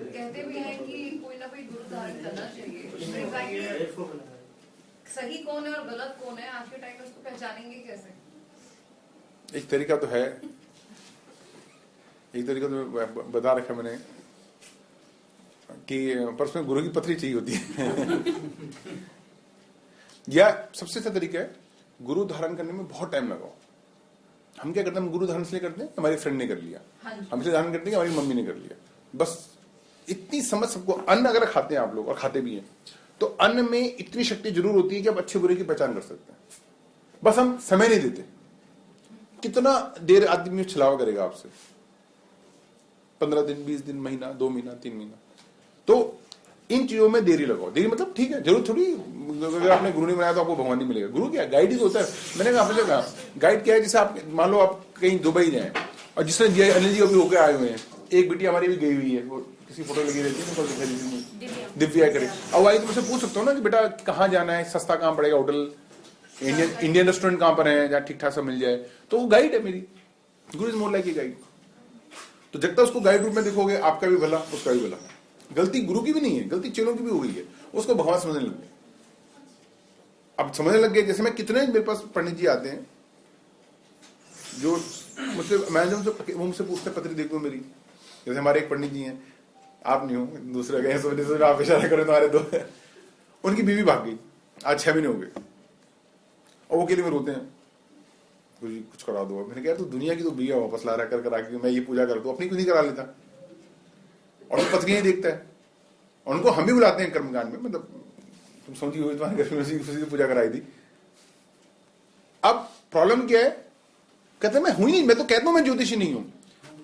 कहते भी हैं कि कोई ना कोई गुरु धारण करना चाहिए। सही कौन है और गलत कौन है आज के टाइम में, उसको पहचानेंगे कैसे? एक तरीका तो है, एक तरीका तो बता रखा मैंने कि पर उसमें गुरु की पथरी चाहिए होती है। या सबसे अच्छा तरीका है, गुरु धारण करने में बहुत टाइम लगाओ। हम क्या करते हैं, हम गुरु धारण इसलिए करते हैं हमारी फ्रेंड ने कर लिया, हम इसलिए धारण करते हैं हमारी मम्मी ने कर लिया, बस इतनी समझ सबको। अन्न अगर खाते हैं आप लोग, और खाते भी हैं, तो अन्न में इतनी शक्ति जरूर होती है कि आप अच्छे बुरे की पहचान कर सकते हैं, बस हम समय नहीं देते। कितना देर आदमी छलावा करेगा आपसे? 15 दिन, 20 दिन, महीना, 2 महीना, 3 महीना। तो इन चीजों में देरी लगाओ। देरी मतलब ठीक है, जरूर थोड़ी, अगर आपने गुरु नहीं बनाया तो आपको भगवान नहीं मिलेगा। गुरु क्या गाइड ही होता है। मैंने कहा गाइड क्या है, जैसे आप मान लो आप कहीं दुबई जाए, और जिसने अनिल जी अभी होकर आए हुए हैं, एक बेटी हमारी भी गई हुई है, वो किसी फोटो लगी रहती है, दिव्या करे। अब आई तो मुझसे पूछ सकता हूँ ना कि बेटा कहाँ जाना है, सस्ता कहाँ पड़ेगा होटल, इंडियन रेस्टोरेंट कहाँ पर है जहाँ ठीक ठाक सब मिल जाए। तो वो गाइड है मेरी, गुरु is more like a guide. तो जब तक उसको गाइड रूप में देखोगे, आपका भी भला उसका भी भला। गलती गुरु की भी नहीं है, गलती चेलों की भी हो गई है, उसको भगवान समझने लग गए। अब समझने लग गए, जैसे मैं कितने मेरे पास पंडित जी आते हैं जो मुझसे, मैं जब वो मुझसे पूछते पत्री देख दो मेरी। जैसे हमारे एक पंडित जी हैं, आप नहीं हो, दूसरे गए, सोचने आप इशारा करें तुम्हारे दो, उनकी बीवी भाग गई, आज 6 महीने हो गए, और वो के लिए में रोते हैं, गुरु जी कुछ करा दो। मैंने कहा तो दुनिया की तो बीवी वापस ला रहा कर मैं ये पूजा कर दूं, अपनी कुछ नहीं करा लेता। और वो पत्नी ही देखता है, और उनको हम भी बुलाते हैं कर्मकांड में, मतलब तुम समझी हुई तुम्हारे घर में उसी की पूजा कराई थी। अब प्रॉब्लम क्या है, कहते मैं हुई नहीं, मैं तो कहता हूं मैं ज्योतिषी नहीं हूं।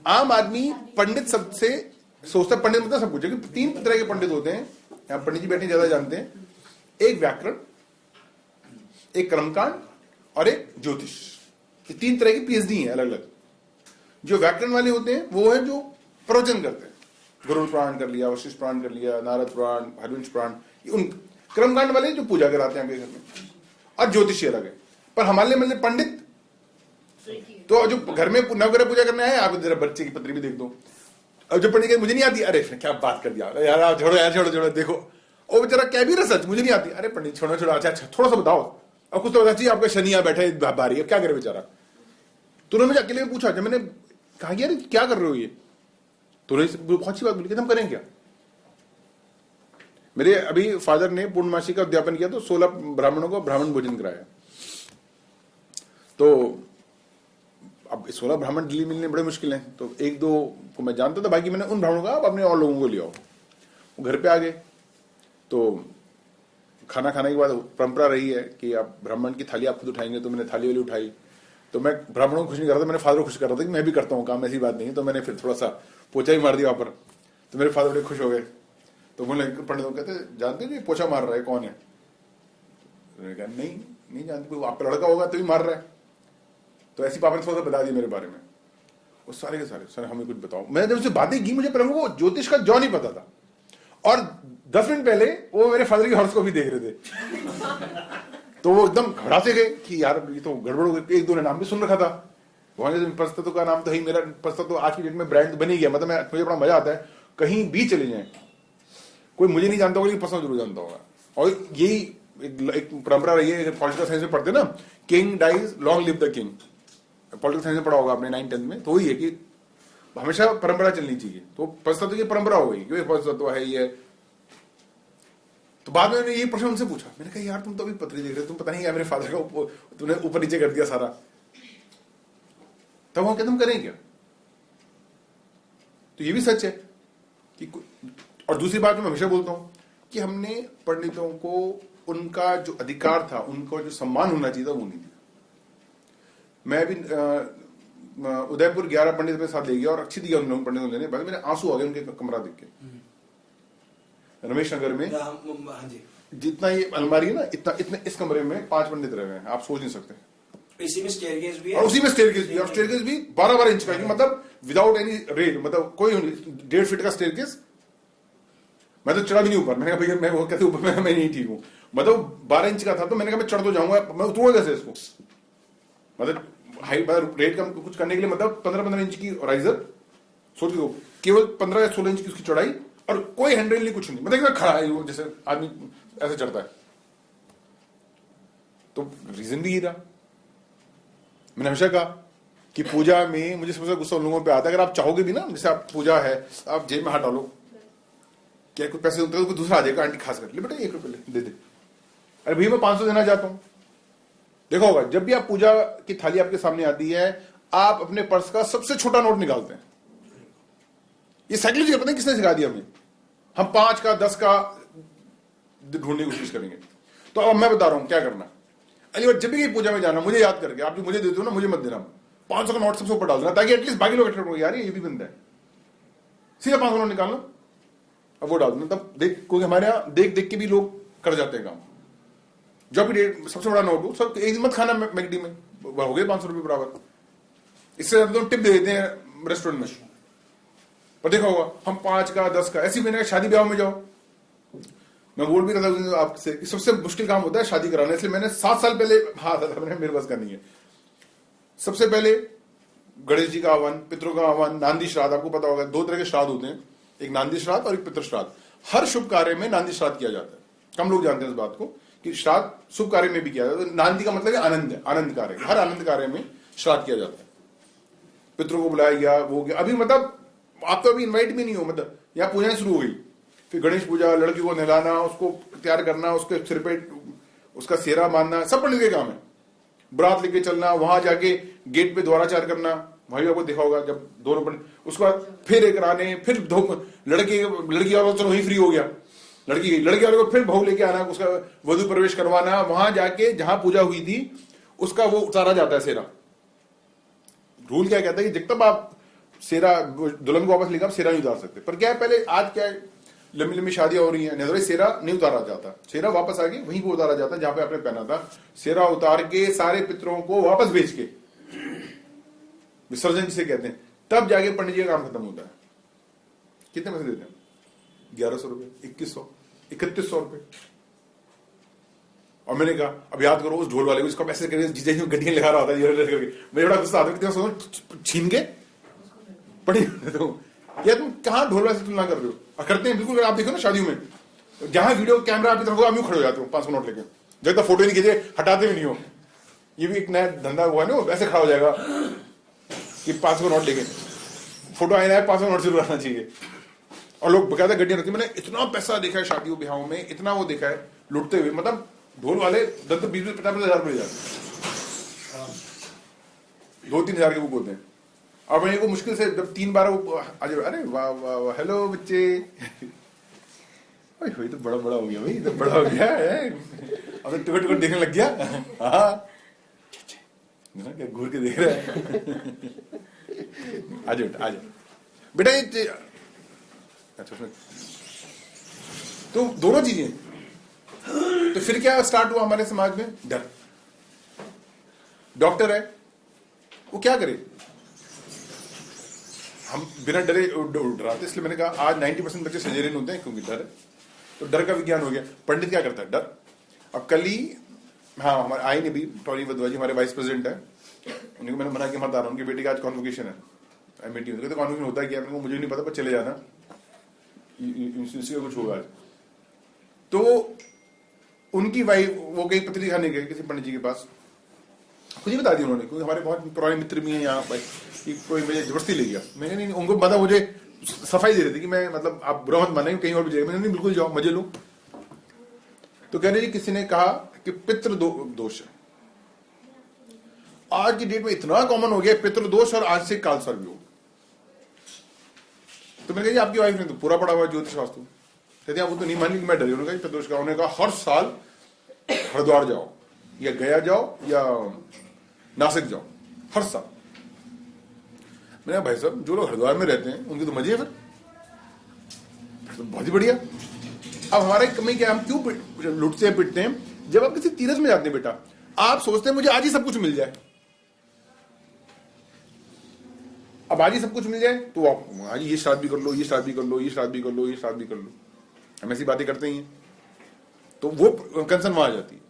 आम आदमी पंडित शब्द से सोचता, पंडित मतलब सब कुछ है, 3 तरह के पंडित होते हैं, यहाँ पंडित जी बैठे ज्यादा जानते हैं। एक व्याकरण, एक कर्मकांड और एक ज्योतिष। ये 3 तरह की पीएचडी है अलग अलग। जो व्याकरण वाले होते हैं वो है जो प्रवचन करते हैं, गरुड़ पुराण कर लिया, वशिष्ठ पुराण कर लिया, नारद पुराण, हरिवंश पुराण। उन कर्मकांड वाले जो पूजा कराते हैं आपके घर में, और ज्योतिषी अलग है। पर हमारे मतलब पंडित तो जो घर में नवग्रह पूजा करने आए, आप जरा बच्चे की पत्री भी देख दो। अब जो पंडित मुझे नहीं आती, अरे क्या बात कर दिया यार, छोड़ो यार, छोड़ो देखो, और बेचारा क्या भी सच मुझे नहीं आती, अरे पंडित छोड़ो छोड़ो, अच्छा थोड़ा सा बताओ, और कुछ तो बता चाहिए, आपका शनि यहाँ बैठा है बारी, अब क्या करे बेचारा। तो उन्होंने मुझे अकेले में पूछा, जब मैंने कहा यार क्या कर रहे हो ये, तो बहुत अच्छी बात बोली, हम करें क्या। मेरे अभी फादर ने पूर्णमासी का उद्यापन किया, तो 16 ब्राह्मणों को ब्राह्मण भोजन कराया। तो अब 16 ब्राह्मण दिल्ली मिलने बड़े मुश्किल हैं, तो 1-2 को मैं जानता था, बाकी मैंने उन ब्राह्मणों का अपने और लोगों को लिया। वो घर पे आ गए, तो खाना खाने के बाद परंपरा रही है कि आप ब्राह्मण की थाली आप खुद उठाएंगे, तो मैंने थाली वाली उठाई। तो मैं ब्राह्मणों को खुश नहीं कर रहा था, मैंने फादर को खुश कर रहा था कि मैं भी करता हूँ काम, ऐसी बात नहीं है। तो मैंने फिर थोड़ा सा पोछा ही मार दिया वहां पर, तो मेरे फादर बड़े खुश हो गए। तो बोले पंडित कहते जानते हो पोछा मार रहा है कौन है? मैंने कहा नहीं जानते, कोई आपका लड़का होगा तो ही मार रहा है। तो ऐसी पापा ने थोड़ा सा बता दिया मेरे बारे में। वो सारे के सारे सर हमें कुछ बताओ। मैंने जब उससे बातें की, मुझे पहले वो ज्योतिष का जॉ नहीं पता था, और 10 मिनट पहले वो मेरे फादर की हॉर्स को भी देख रहे थे। तो वो एकदम घबरा से गए कि यार ये तो गड़बड़ हो गई। 1-2 ने नाम भी सुन रखा था, परिस्थिति का नाम तो ही, मेरा परिस्थिति तो आज की डेट में ब्रांड बन ही गया। मतलब मुझे बड़ा मजा आता है, कहीं भी चले जाए, कोई मुझे नहीं जानता होगा लेकिन पर्सनल जरूर जानता होगा। और यही एक परंपरा रही है, पॉलिटिकल साइंस में पढ़ते ना, king dies long live the king. Political science में पढ़ा होगा आपने 9th-10th में, तो वही है कि हमेशा परंपरा चलनी चाहिए। तो परिस्थिति की परंपरा हो गई, क्योंकि परिस्थिति है ये। तो बाद में मैंने ये प्रश्न उनसे पूछा, मैंने कहा यार तुम तो अभी पत्री देख रहे, तुम पता नहीं क्या मेरे फादर का तुमने ऊपर नीचे कर दिया सारा। तब वो कहते हम करें क्या? तो ये भी सच है कि, और दूसरी बात मैं हमेशा बोलता हूं कि हमने पंडितों को उनका जो अधिकार था, उनको जो सम्मान होना चाहिए था, वो नहीं दिया। मैं भी उदयपुर 11 पंडित के साथ ले गया और अच्छी दिया उन लोगों पंडितों लेने, बाद मेरे आंसू आ गए उनके कमरा देख के। रमेश नगर में जितना ये अलमारी है ना, इतना इस कमरे में 5 पंडित रह गए हैं, आप सोच नहीं सकते। इसी में स्टेयरकेस भी है, और उसी में स्टेयरकेस भी, और स्टेयरकेस भी 12-12 इंच का, मतलब विदाउट एनी रेल, मतलब कोई 1.5 फीट का स्टेयरकेस। मैं तो चढ़ा भी नहीं ऊपर, मैंने कहा भैया मैं वो कहते ऊपर मैं नहीं ठीक हूँ, मतलब 12 इंच का था। तो मैंने कहा मैं चढ़ तो जाऊंगा, मैं उतरूंगा कैसे इसको, मतलब हाइट रेट का कुछ करने के लिए, मतलब 15-15 इंच की राइजर सोच लो, केवल 15 या 16 इंच की उसकी चढ़ाई और कोई हैंडल नहीं, कुछ नहीं, मतलब एकदम खड़ा है वो, जैसे आदमी ऐसे चढ़ता है। तो रीजन भी ही रहा। मैंने हमेशा कहा कि पूजा में मुझे सबसे गुस्सा उन लोगों पे आता है, अगर आप चाहोगे भी ना, जैसे आप पूजा है, आप जेब में हाथ डालो, क्या कुछ पैसे होते हैं, कोई दूसरा आ जाएगा, आंटी खास कर ले बेटा 1 रुपये ले, दे दे। अरे भैया मैं 500 देना चाहता हूं। देखा होगा जब भी आप पूजा की थाली आपके सामने आती है, आप अपने पर्स का सबसे छोटा नोट निकालते हैं। ये साइकोलॉजी पता नहीं किसने सिखा दिया हमें। हम 5 का 10 का ढूंढने की कोशिश करेंगे। तो अब मैं बता रहा हूं क्या करना। अली बार जब भी पूजा में जाना, मुझे याद करके, आप जो मुझे देते हो ना, मुझे मत देना, 500 का नोट सबसे ऊपर डाल देना, ताकि एटलीस्ट बाकी लोग अट्रैक्ट हो, यार ये भी बंदा है, सीधा 500 नोट निकालना, अब वो डाल देना। तब देख, क्योंकि हमारे यहाँ देख देख के भी लोग कर जाते हैं काम। जो भी सबसे बड़ा नोट हो, सब एक दिन मत खाना मैकडी में, हो गए 500 रुपये बराबर। इससे ज्यादा तो टिप दे देते हैं रेस्टोरेंट में। और देखा होगा हम 5 का 10 का, ऐसी मैंने शादी ब्याह में जाओ, मैं बोल भी रहा था आपसे कि सबसे मुश्किल काम होता है शादी कराना, इसलिए मैंने 7 साल पहले मैंने मेरे पास करनी है। सबसे पहले गणेश जी का आह्वान, पितरों का आह्वान, नांदी श्राद्ध। आपको पता होगा 2 तरह के श्राद्ध होते हैं, एक नांदी श्राद्ध और एक पितृ श्राद्ध। हर शुभ कार्य में नांदी श्राद्ध किया जाता है, कम लोग जानते हैं इस बात को कि श्राद्ध शुभ कार्य में भी किया जाता है। नांदी का मतलब है आनंद, आनंद कार्य, हर आनंद कार्य में श्राद्ध किया जाता है। पितरों को बुलाया गया, वो गया, अभी मतलब आप तो अभी इन्वाइट भी नहीं हो, मतलब यहाँ पूजा शुरू हो गई, फिर गणेश पूजा, लड़की को नहलाना, उसको तैयार करना, उसके सिर पे उसका सेहरा बांधना, सब पंडित के काम है। बरात लेके चलना, वहां जाके गेट पे द्वाराचार करना, वहीं आपको देखा होगा जब दोनों पंडित, उसके बाद फिर एक कराने, फिर लड़की वाला चलो वहीं फ्री हो गया, लड़की वाले को फिर बहू लेके आना, उसका वधु प्रवेश करवाना, वहां जाके जहां पूजा हुई थी उसका वो उतारा जाता है सेहरा। रूल क्या कहता है कि जब तक आप सेहरा दुल्हन को वापस लेकर आप सेहरा नहीं उतार सकते। पर क्या है, पहले आज क्या है, लंबी लंबी शादियां हो रही हैं, नहीं सेहरा नहीं उतारा जाता, सेहरा वापस आके वहीं को उतारा जाता जहां पे आपने पहना था। सेहरा उतार के सारे पितरों को वापस भेज के विसर्जन जिसे कहते हैं, तब जाके पंडित जी का काम खत्म होता है। कितने पैसे देते हैं? 1100 रुपए, 2100, 3100 रुपए। और मैंने कहा अब याद करो उस ढोल वाले को, इसका पैसे करके जीजा गड्डियां लगा रहा होता है, मेरे बड़ा गुस्सा आता है, छीन के पंडित या तुम कहां ढोल वाले से तुलना कर रहे हो। और करते हैं बिल्कुल, आप देखो ना शादियों में, जहां वीडियो कैमरा आपकी तरफ होगा, आप यूं खड़े हो जाते हो 500 नोट लेके, जब तक फोटो नहीं खींचे हटाते भी नहीं हो। ये भी एक नया धंधा हुआ है ना, ऐसे खड़ा हो जाएगा कि 500 नोट लेके फोटो आए ना, 500 नोट जरूर आना चाहिए। और लोग बकायदा गड्डियां रहती है। मैंने इतना पैसा देखा है शादियों ब्याहों में, इतना वो देखा है लुटते हुए, मतलब ढोल वाले 20-50 हजार मिल जाते, 2-3 हजार के बुक होते हैं। और मैंने को मुश्किल से जब 3 बार वो अरे वाह वाह वाह, हेलो बच्चे, भाई तो बड़ा बड़ा हो गया, भाई तो बड़ा हो गया है, अब तो टिकट टिकट देखने लग गया। हाँ क्या घूर के देख रहा है। आ जाओ बेटा, ये अच्छा तो दोनों चीजें। तो फिर क्या स्टार्ट हुआ हमारे समाज में? डर। डॉक्टर है, वो क्या करे, हम बिना डरे डराते। इसलिए मैंने कहा आज 90% बच्चे सजेरियन होते हैं क्योंकि डर है। तो डर का विज्ञान हो गया। पंडित क्या करता है? डर। अब कल ही हाँ हमारे आई ने भी, टॉनी वधवा जी हमारे वाइस प्रेसिडेंट है, उनको मैंने मना किया मत आ रहा, उनकी बेटी का आज कॉन्वोकेशन है एमईटी में। तो कॉन्वोकेशन होता है क्या, मुझे नहीं पता, पर चले जाना, कुछ होगा आज। तो उनकी वाइफ वो कहीं पत्री दिखाने गए किसी पंडित जी के पास, खुद ही बता दी उन्होंने, क्योंकि हमारे बहुत पुराने मित्र भी हैं यहाँ पर, कि कोई मुझे जबरदस्ती ले गया। मैंने नहीं, उनको पता, मुझे सफाई दे रही थी कि मैं मतलब आप बुरा मत माने, कहीं और भी जाएगा। मैंने नहीं, बिल्कुल जाओ, मजे लो। तो कह रहे जी किसी ने कहा कि पितृ दोष है। आज की डेट में इतना कॉमन हो गया पितृ दोष, और आज से काल सर्प योग। तो मैंने कहा आपकी वाइफ ने तो पूरा पढ़ा हुआ ज्योतिष वास्तु, कहते हैं वो तो नहीं मान ली, मैं डरी। उन्होंने कहा पितृ दोष का, उन्होंने कहा हर साल हरिद्वार जाओ या गया जाओ या नासिक जाओ, हर साल। मैंने भाई साहब जो लोग हरिद्वार में रहते हैं उनके तो मजे है, फिर तो बहुत ही बढ़िया। अब हमारा कमी क्या, हम क्यों लुटते हैं पिटते हैं? जब आप किसी तीरथ में जाते हैं बेटा, आप सोचते हैं मुझे आज ही सब कुछ मिल जाए। अब आज ही सब कुछ मिल जाए तो आप आज ये श्राद्ध भी कर लो, ये श्राद्ध भी कर लो, ये श्राद्ध भी कर लो, ये श्राद्ध भी कर लो, हम ऐसी बातें करते ही हैं। तो वो कंसर्न वहां आ जाती है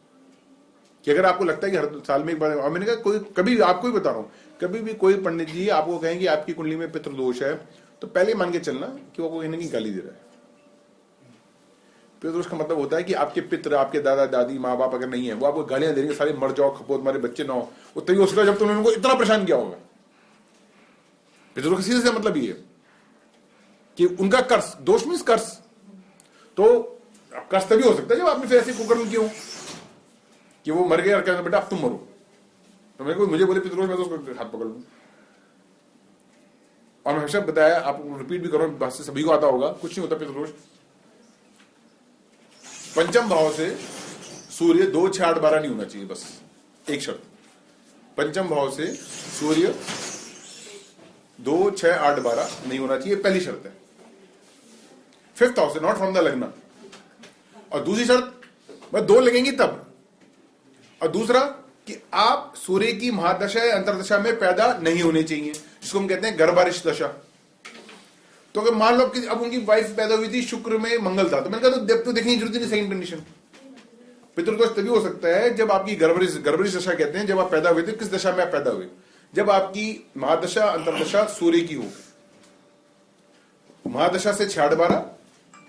कि अगर आपको लगता है कि हर साल में एक बार, और मैंने कहा कोई कभी आपको ही बता रहा हूं, कभी भी कोई पंडित जी आपको कहेंगे आपकी कुंडली में पितृदोष है, तो पहले मान के चलना कि वो कहीं ना कहीं गाली दे रहा है। पितृदोष का मतलब होता है कि आपके पितर, आपके दादा दादी, माँ बाप अगर नहीं है, वो आपको गालियां देंगे, सारे मर जाओ, खपो, तुम्हारे बच्चे ना हो। वो तभी हो सकता है जब तुमने उनको इतना परेशान किया होगा। पितृदोष का सीधे से मतलब ये है कि उनका कर्स, दोष मीन्स कर्स। तो कर्स तभी हो सकता है जब आपने फिर ऐसे कुकर्म किया हो कि वो मर गया और कहते बेटा अब तुम मरो, तो मेरे को मुझे बोले पितृदोष, मैं तो उसको हाथ पकड़ लूं। और मैं हमेशा बताया, आप रिपीट भी करो, बात से सभी को आता होगा, कुछ नहीं होता पितृदोष। पंचम भाव से सूर्य 2, 6, 8, 12 नहीं होना चाहिए, बस एक शर्त। पंचम भाव से सूर्य 2, 6, 8, 12 नहीं होना चाहिए, पहली शर्त है। फिफ्थ हाउस से, नॉट फ्रॉम द लग्न। और दूसरी शर्त, मैं 2 लगेंगी तब। और दूसरा कि आप सूर्य की महादशा या अंतरदशा में पैदा नहीं होने चाहिए, जिसको हम कहते हैं गर्भारिश दशा। तो अगर मान लो कि अब उनकी वाइफ पैदा हुई थी शुक्र में, मंगल था, तो मैंने कहा तो देखने की जरूरत नहीं सेकंड कंडीशन। पितृदोष तभी हो सकता है जब आपकी गर्भारिश दशा कहते हैं, जब आप पैदा हुए थे, किस दशा में आप पैदा हुए, जब आपकी महादशा अंतरदशा सूर्य की हो। महादशा से 6, 8, 12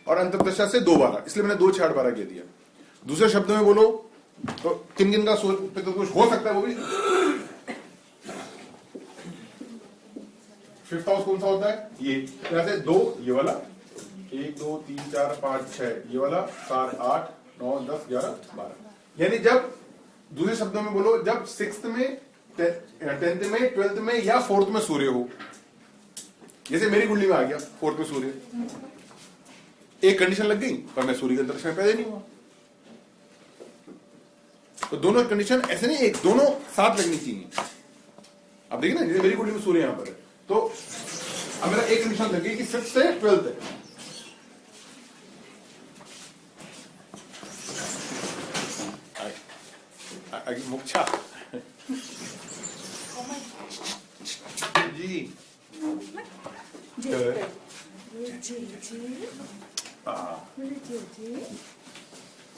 और अंतरदशा से 2, 12, इसलिए मैंने 2, 6, 8, 12 कह दिया। दूसरे शब्दों में बोलो तो किन किन का पितृदोष हो सकता है, वो भी। फिफ्थ हाउस कौन सा होता है, ये जैसे 2 ये वाला, 1, 2, 3, 4, 5, 6 ये वाला, 7, 8, 9, 10, 11, 12। यानी जब, दूसरे शब्दों में बोलो, जब 6th में, 10th में, 12th में या 4th में सूर्य हो। जैसे मेरी कुंडली में आ गया 4th में सूर्य, एक कंडीशन लग गई पर मैं सूर्य के अंतरिक्ष में पैदा नहीं हुआ। तो दोनों कंडीशन ऐसे नहीं, एक दोनों साथ लगनी चाहिए। अब देखिए ना, जैसे मेरी कुंडली में सूर्य यहां पर है, तो अब मेरा एक कंडीशन लग गई कि 6th से 12th है। मुख्या जी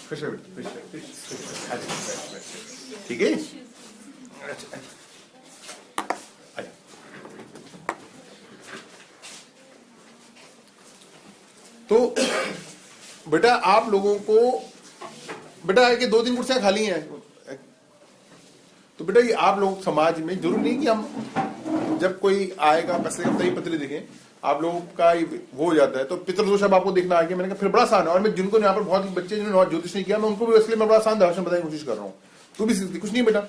खुश है, ठीक है। अच्छा, तो बेटा आप लोगों को, बेटा कि 2-3 कुर्सियां खाली हैं, तो बेटा ये आप लोग समाज में जरूर नहीं कि हम जब कोई आएगा पैसे का तभी पत्र दिखे, आप लोगों का वो हो जाता है। तो पितृदोष अब आपको देखना आ गया, मैंने कहा फिर बड़ा आसान है। और मैं जिनको यहाँ पर बहुत बच्चे जिन्होंने ज्योतिष नहीं किया, मैं उनको भी इसलिए मैं बड़ा आसान दर्शन बताने की कोशिश कर रहा हूँ। तू भी कुछ नहीं बेटा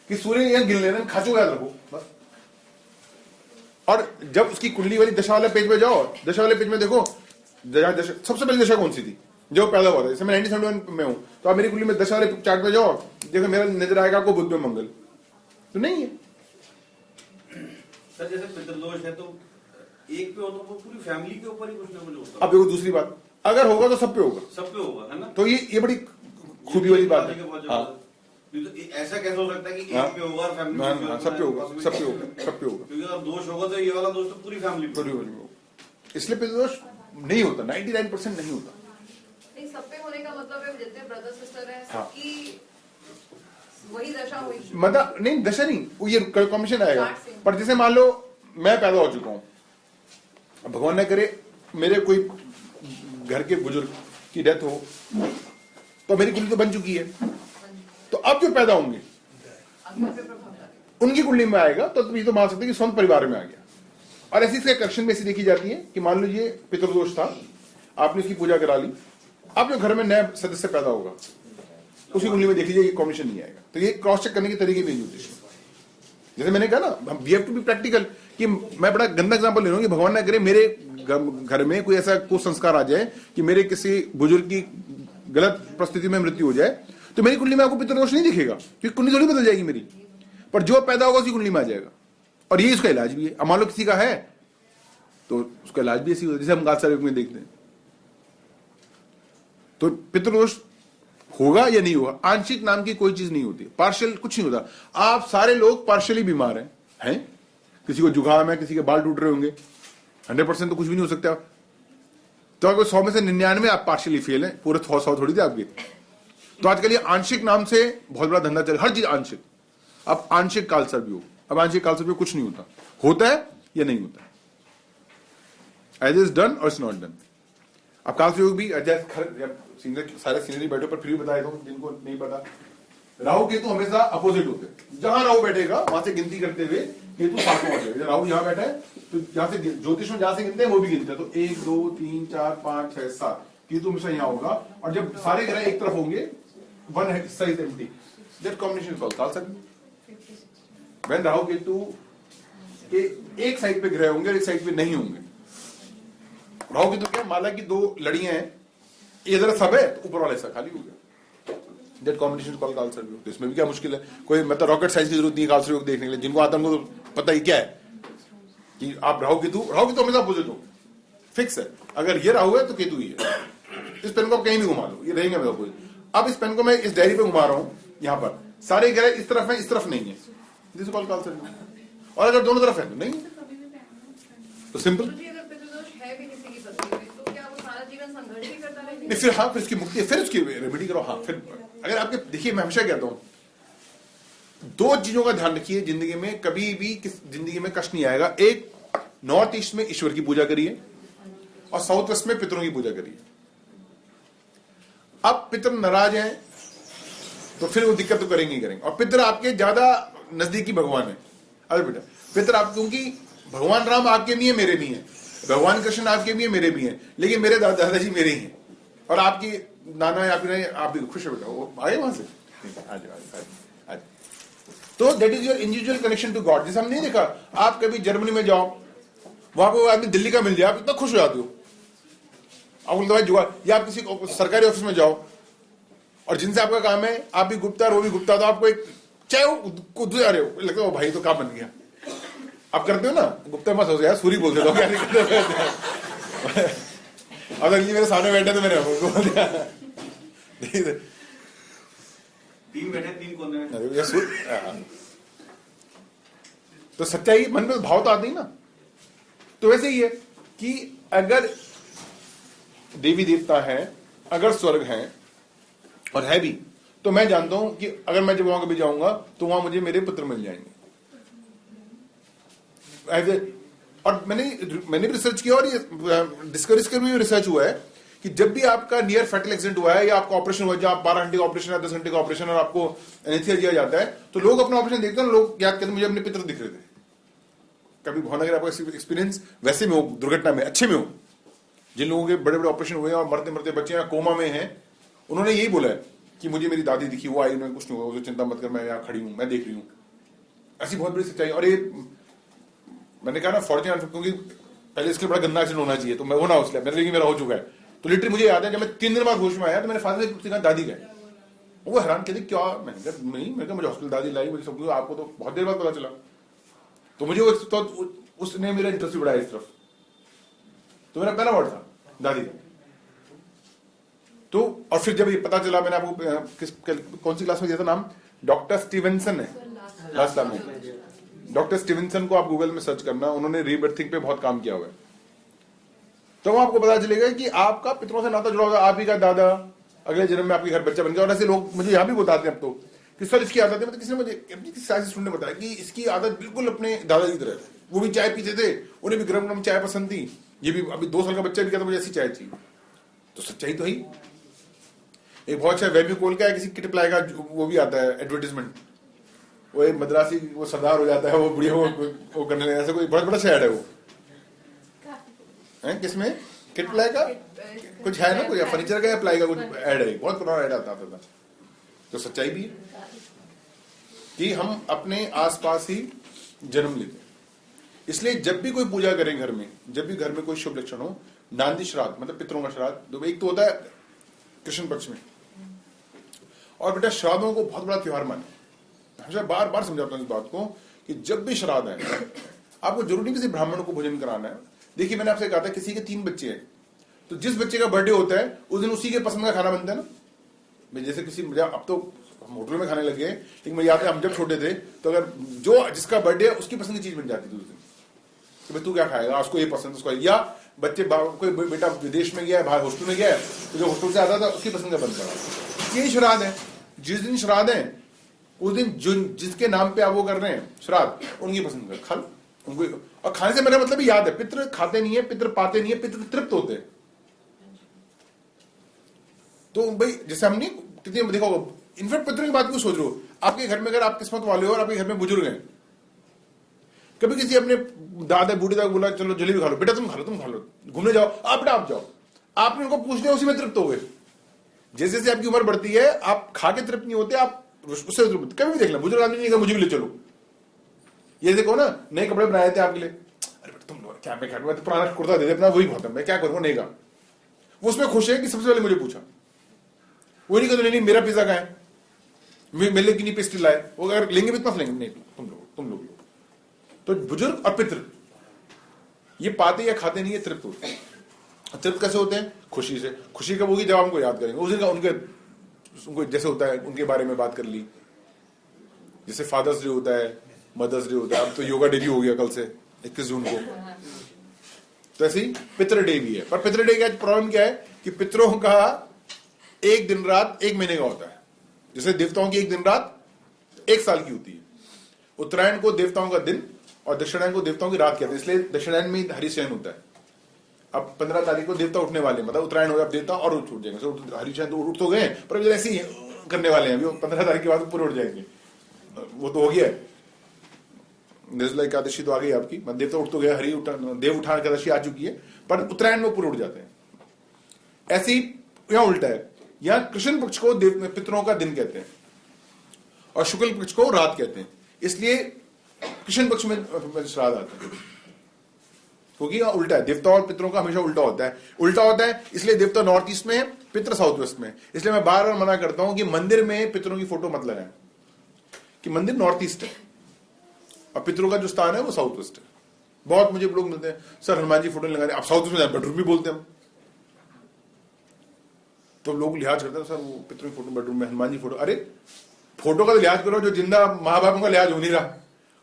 कि सूर्य यहाँ गिन लेना, खाचो याद रखो बस। और जब उसकी कुंडली वाली दशा वाले पेज पे जाओ, दशा वाले पेज में देखो सबसे पहली दशा कौन सी थी जो पैदा हुआ था। जैसे मैं 1971 में हूं, तो आप मेरी कुंडली में दशा वाले चार्ट पे जाओ, देखो मेरा नजर आएगा आपको बुध में मंगल, तो नहीं है सर। जैसे पितृदोष है तो एक पे हो तो वो पूरी फैमिली के ऊपर ही कुछ ना कुछ होता है। अब देखो दूसरी बात, अगर होगा तो सब पे होगा, सब पे होगा, है ना। तो ये बड़ी खूबी वाली बात है। हाँ, तो ऐसा कैसे हो सकता है कि एक पे होगा और फैमिली में सब पे होगा, सब पे होगा, सब पे होगा। क्योंकि अगर दोष होगा तो ये वाला दोष तो पूरी फैमिली पे होगा। इसलिए पितृदोष नहीं होता, 99% नहीं होता। नहीं, सब पे होने का मतलब है जितने ब्रदर सिस्टर हैं हाँ। सबकी वही दशा हुई, मतलब नहीं दशा नहीं, वो ये कॉम्बिनेशन आएगा। पर जैसे मान लो मैं पैदा हो चुका हूं, भगवान न करे मेरे कोई घर के बुजुर्ग की डेथ हो, तो मेरी कुंडली तो बन चुकी है, तो अब जो पैदा होंगे उनकी कुंडली में आएगा, तो ये तो मान सकते हैं कि स्वयं परिवार में आ गया। और ऐसी इसका करेक्शन में ऐसी देखी जाती है कि मान लीजिए पितृदोष था, आपने उसकी पूजा करा ली, अब जो घर में नया सदस्य पैदा होगा उसी कुंडली में देख लीजिए ये कॉम्बिनेशन नहीं आएगा। तो ये क्रॉस चेक करने के तरीके भी ज्योतिष, जैसे मैंने कहा ना, we have to be practical. कि मैं बड़ा गंदा एग्जांपल ले रहा हूं कि भगवान ना करे मेरे घर में कोई ऐसा कुछ संस्कार आ जाए कि मेरे किसी बुजुर्ग की गलत परिस्थिति में मृत्यु हो जाए, तो मेरी कुंडली में आपको पितृदोष नहीं दिखेगा, क्योंकि कुंडली थोड़ी बदल जाएगी मेरी, पर जो पैदा होगा उसी कुंडली में आ जाएगा। और ये उसका इलाज भी है। अब मान लो किसी का है तो उसका इलाज भी ऐसी होता है, जैसे हम गाल में देखते हैं। तो पितृदोष होगा या नहीं होगा, आंशिक नाम की कोई चीज नहीं होती, पार्शियल कुछ नहीं होता। आप सारे लोग पार्शियली बीमार हैं, किसी को जुकाम है, किसी के बाल टूट रहे होंगे, 100% तो कुछ भी नहीं हो सकता। तो अगर 100 में से 99 आप पार्शियली फेल हैं, पूरे 100 थोड़ी थे आपके। तो आजकल ये आंशिक नाम से बहुत बड़ा धंधा चल, हर चीज आंशिक। अब आंशिक कालसर्प भी हो, अब आंशिक कालसर्प भी कुछ नहीं होता है या नहीं होता है, either is done or it's not done। अब काल संयोग भी सारे सीनियर बैठे पर फिर भी बताया दूं जिनको नहीं पता, राहु केतु हमेशा अपोजिट होते हैं। जहां राहु बैठेगा वहां से गिनती करते हुए केतु सातवां हो जाएगा। राहु यहाँ बैठा है तो जहां से ज्योतिष में जहां से गिनते हैं वो भी गिनते हैं, तो 1 2 3 4 5 6 7 केतु हमेशा यहाँ होगा। और जब सारे ग्रह एक तरफ होंगे, वन हिस्सा is empty, that combination is called काल संयोग। व्हेन राहु केतु के एक साइड पे ग्रह होंगे और एक साइड पे नहीं होंगे। राहु केतु क्या, माला की दो लड़ियां हैं, इधर सब है तो ऊपर वाला हिस्सा खाली हो गया, दैट कॉम्बिनेशन कॉल्ड काल संयोग। तो इसमें भी क्या मुश्किल है, कोई मतलब रॉकेट साइंस की जरूरत नहीं है काल संयोग देखने के लिए। जिनको आता है उनको तो पता ही क्या है कि आप राहु केतु हमेशा अपोजिट हो, फिक्स है। अगर ये राहु है तो केतु ही है। इस पेन को आप कहीं भी घुमा लो, ये रहेंगे मेरे अपोजिट। अब इस पेन को मैं इस डायरी पे घुमा रहा हूं, यहां पर सारे ग्रह इस तरफ है, इस तरफ नहीं है, दिस इज कॉल्ड काल संयोग। और अगर दोनों तरफ है तो नहीं, तो सिंपल। अगर पितृदोष है भी किसी की पत्नी में, तो क्या वो सारा जीवन संघर्ष ही करता रहेगा? फिर हाँ, फिर उसकी मुक्ति, फिर उसकी रेमेडी करो। हाँ, फिर अगर आपके, देखिए मैं हमेशा कहता हूं दो चीजों का ध्यान रखिए जिंदगी में, कभी भी जिंदगी में कष्ट नहीं आएगा। एक, नॉर्थ ईस्ट में ईश्वर की पूजा करिए और साउथ वेस्ट में पितरों की पूजा करिए। अब पितर नाराज हैं तो फिर वो दिक्कत तो करेंगे ही करेंगे। और पितर आपके ज्यादा नजदीकी भगवान है। अरे बेटा, पितर आप, क्योंकि भगवान राम आपके भी है मेरे भी हैं, भगवान कृष्ण आपके भी है मेरे भी हैं, लेकिन मेरे दादाजी मेरे ही हैं। और आपकी नाना या फिर आप भी खुश हो बेटा, वो आए वहां से आज। तो that is your individual connection to God. जैसे हम नहीं देखा, आप कभी जर्मनी में जाओ, वहां पर आदमी दिल्ली का मिल जाए, आप इतना खुश हो जाते हो, आप बोलते भाई जुआ। या आप किसी सरकारी ऑफिस में जाओ और जिनसे आपका काम है, आप भी गुप्ता और वो भी गुप्ता, तो आपको एक चाहे वो जा रहे हो, लगता है भाई तो काम बन गया। आप करते हो ना, गुप्ता मत हो यार, सूरी बोल देता हूँ क्या दिक्कत। अब अगली मेरे सामने बैठे तो मैंने बोल दिया, तीन बैठे, तीन कौन है? तो सच्चाई मन में भाव तो आते ही ना। तो वैसे ही है कि अगर देवी देवता है, अगर स्वर्ग है और है भी, तो मैं जानता हूं कि अगर मैं जब वहां कभी जाऊंगा तो वहां मुझे मेरे पुत्र मिल जाएंगे। और मैंने भी रिसर्च किया और ये डिस्कवरीज कर भी रिसर्च हुआ है कि जब भी आपका नियर फैटल एक्सीडेंट हुआ है या आपका ऑपरेशन हुआ है, जहां 12 घंटे का ऑपरेशन या 10 घंटे का ऑपरेशन और आपको एनेस्थीसिया दिया जाता है, तो लोग अपना ऑपरेशन देखते हैं, लोग याद करते मुझे अपने पितर दिख रहे थे। कभी भावनगर आपका एक्सपीरियंस वैसे में हो, दुर्घटना में, अच्छे में हो, जिन लोगों के बड़े बड़े ऑपरेशन हुए हैं और मरते मरते बच्चे या कोमा में हैं, उन्होंने यही बोला है कि मुझे मेरी दादी दिखी, वो आई, उन्हें कुछ नहीं हुआ, चिंता मत कर, मैं यहाँ खड़ी हूं, मैं देख रही हूँ। ऐसी बहुत बड़ी सच्चाई। और ये मैंने कहा ना फॉर्चुनेट, क्योंकि पहले इसके बड़ा गंदा एक्सीडेंट होना चाहिए, तो मैं होना उसलिए मेरे लिए मेरा हो चुका है। तो लिटरली मुझे याद है जब मैं 3 दिन बाद होश में आया तो मैंने फादर से कहा दादी गए, वो हैरान कहते क्या, मैंने कहा नहीं, मैंने कहा मुझे हॉस्पिटल दादी लाई, मुझे सब, आपको तो बहुत देर बाद पता चला। तो मुझे वो उसने मेरा इंटरेस्ट बढ़ाया इस तरफ। तो मेरा पहला वर्ड था दादी। तो और फिर जब ये पता चला, मैंने आपको कौन सी क्लास में दिया था नाम, डॉक्टर स्टीवेंसन है लास्ट टाइम में। डॉक्टर स्टीवेंसन को आप गूगल में सर्च करना, उन्होंने रीबर्थिंग पे बहुत काम किया हुआ है। तो आपको पता चलेगा कि आपका पितरों से नाता जुड़ा होगा, आप ही का दादा अगले जन्म में आपके घर बच्चा बन गया। और ऐसे लोग मुझे यहाँ भी बताते हैं अब तो कि सर इसकी आदत है, मतलब किसी ने मुझे किसी स्टूडेंट ने बताया कि इसकी आदत बिल्कुल अपने दादा की तरह है। वो भी चाय पीते थे, उन्हें भी गरम गरम चाय पसंद थी, ये भी अभी 2 साल का बच्चा भी कहता मुझे ऐसी चाय चाहिए। तो सच्चाई तो ही। एक बहुत अच्छा वेबिकोल का है, किसी किट प्लाई का, वो भी आता है एडवर्टीजमेंट, वो एक मद्रासी वो सरदार हो जाता है, वो बुढ़िया वो करने लगे, ऐसा कोई बहुत बड़ा ऐड है वो है। किसमें किट प्लाई का कुछ है ना, कोई फर्नीचर का या प्लाई का कुछ ऐड है, बहुत पुराना ऐड आता था। तो सच्चाई भी है कि हम अपने आसपास ही जन्म लेते हैं। इसलिए जब भी कोई पूजा करें घर में, जब भी घर में कोई शुभ लक्षण हो, नांदी श्राद्ध मतलब पितरों का श्राद्ध, एक तो होता है कृष्ण पक्ष में, और बेटा श्राद्धों को बहुत बड़ा त्योहार माने। हमेशा बार बार समझाता हूं इस बात को कि जब भी श्राद्ध है, आपको जरूरी नहीं किसी ब्राह्मण को भोजन कराना है। देखिए मैंने आपसे कहा था किसी के 3 बच्चे हैं, तो जिस बच्चे का बर्थडे होता है उस दिन उसी के पसंद का खाना बनता है ना। जैसे किसी, अब तो हम होटल में खाने लगे, लेकिन मुझे याद है हम जब छोटे थे तो अगर जो जिसका बर्थडे है उसकी पसंद की चीज बन जाती थी उस दिन, कि भाई तू क्या खाएगा, उसको ये पसंद, उसको। या बच्चे कोई बेटा विदेश में गया है, बाहर हॉस्टल में गया है, तो जो हॉस्टल से आता था उसकी पसंद का बन पड़ा। ये श्राद्ध है, जिस दिन श्राद्ध है उस दिन जिसके नाम पे आप वो कर रहे हैं श्राद्ध, उनकी पसंद का खा लो उनको। और खाने से मेरा मतलब याद है, पितृ खाते नहीं है, पितृ पाते नहीं है, पितृ तृप्त होते हैं। तो भाई जैसे हमने कितनी देखा होगा, इनफैक्ट पितरों की बात क्यों सोच रहे हो, आपके घर में अगर आप किस्मत वाले हो और आपके घर में बुजुर्ग हैं, कभी किसी अपने दादा बूढ़े दादा बोला चलो जलेबी खा लो, बेटा तुम खा लो, घूमने जाओ, आप बेटा आप जाओ, आपने उनको पूछ लिया, उसी में तृप्त हो गए। जैसे जैसे आपकी उम्र बढ़ती है आप खा के तृप्त नहीं होते, आप उससे कभी भी देख लें बुजुर्ग आदमी नहीं कहा मुझे भी ले चलो, ये देखो ना नए कपड़े बनाए थे आपके लिए, अरे बेटा तुम लोग क्या, मैं तो पुराना कुर्ता दे दे अपना, वही बहुत है, मैं क्या करूंगा, नहीं कहा वो उसमें खुश है कि सबसे पहले मुझे पूछा, वो नहीं कहते नहीं मेरा पिज्जा कहाँ है, मेरे लिए की नहीं पेस्ट्री लाए, वो अगर लेंगे भी इतना लेंगे, नहीं तुम लोग लो। तो बुजुर्ग और पितृ ये पाते या खाते नहीं है, तृप्त होते हैं। तृप्त कैसे होते हैं? खुशी से। खुशी कब होगी? जब हमको याद करेंगे उस दिन का, उनको जैसे होता है उनके बारे में बात कर ली, जैसे फादर्स डे होता है, मदर्स डे होता है, अब तो योगा डे भी हो गया कल से 21 जून को, तो ऐसे ही पितृ डे भी है। पर पितृ डे का प्रॉब्लम क्या है कि पितरों का एक दिन रात 1 महीने का होता है, जैसे देवताओं की एक दिन रात 1 साल की होती है। उत्तरायण को देवताओं का दिन और दक्षिणायन को देवताओं की रात कहते हैं, इसलिए दक्षिणायन में हरिशयन होता है। अब 15 तारीख को देवता उठने वाले, मतलब उत्तरायण हो गया, अब देवता और उठ जाएंगे, हरिशयन तो उठ तो गए पर अभी ऐसे ही करने वाले हैं, अभी 15 तारीख के बाद पूरे उठ जाएंगे, वो तो हो गया है। निर्जला एकादशी तो आ गई आपकी, देवता उठ तो गया, देव उठान एकादशी आ चुकी है, पर उत्तरायण में पूरे उठ जाते हैं। ऐसे ही यहां उल्टा है, यहां कृष्ण पक्ष को पितरों का दिन कहते हैं और शुक्ल पक्ष को रात कहते हैं, इसलिए कृष्ण पक्ष में श्राद्ध आते हैं, क्योंकि उल्टा है, देवता और पितरों का हमेशा उल्टा होता है, इसलिए देवता नॉर्थ ईस्ट में है, पितर साउथ वेस्ट में। इसलिए मैं बार बार मना करता हूं कि मंदिर में पितरों की फोटो मत लगाएं, कि मंदिर नॉर्थ ईस्ट है और पितरों का जो स्थान है वो साउथ वेस्ट है। बहुत मुझे लोग मिलते हैं, सर हनुमान जी फोटो लगा रहे, आप साउथ वेस्ट में बेडरूम भी बोलते हैं, तो लोग लिहाज करते हैं, सर वो पितरों की फोटो बेडरूम में, हनुमान जी फोटो, अरे फोटो का तो लिहाज करो, जो जिंदा माँ बाप का लिहाज हो नहीं रहा।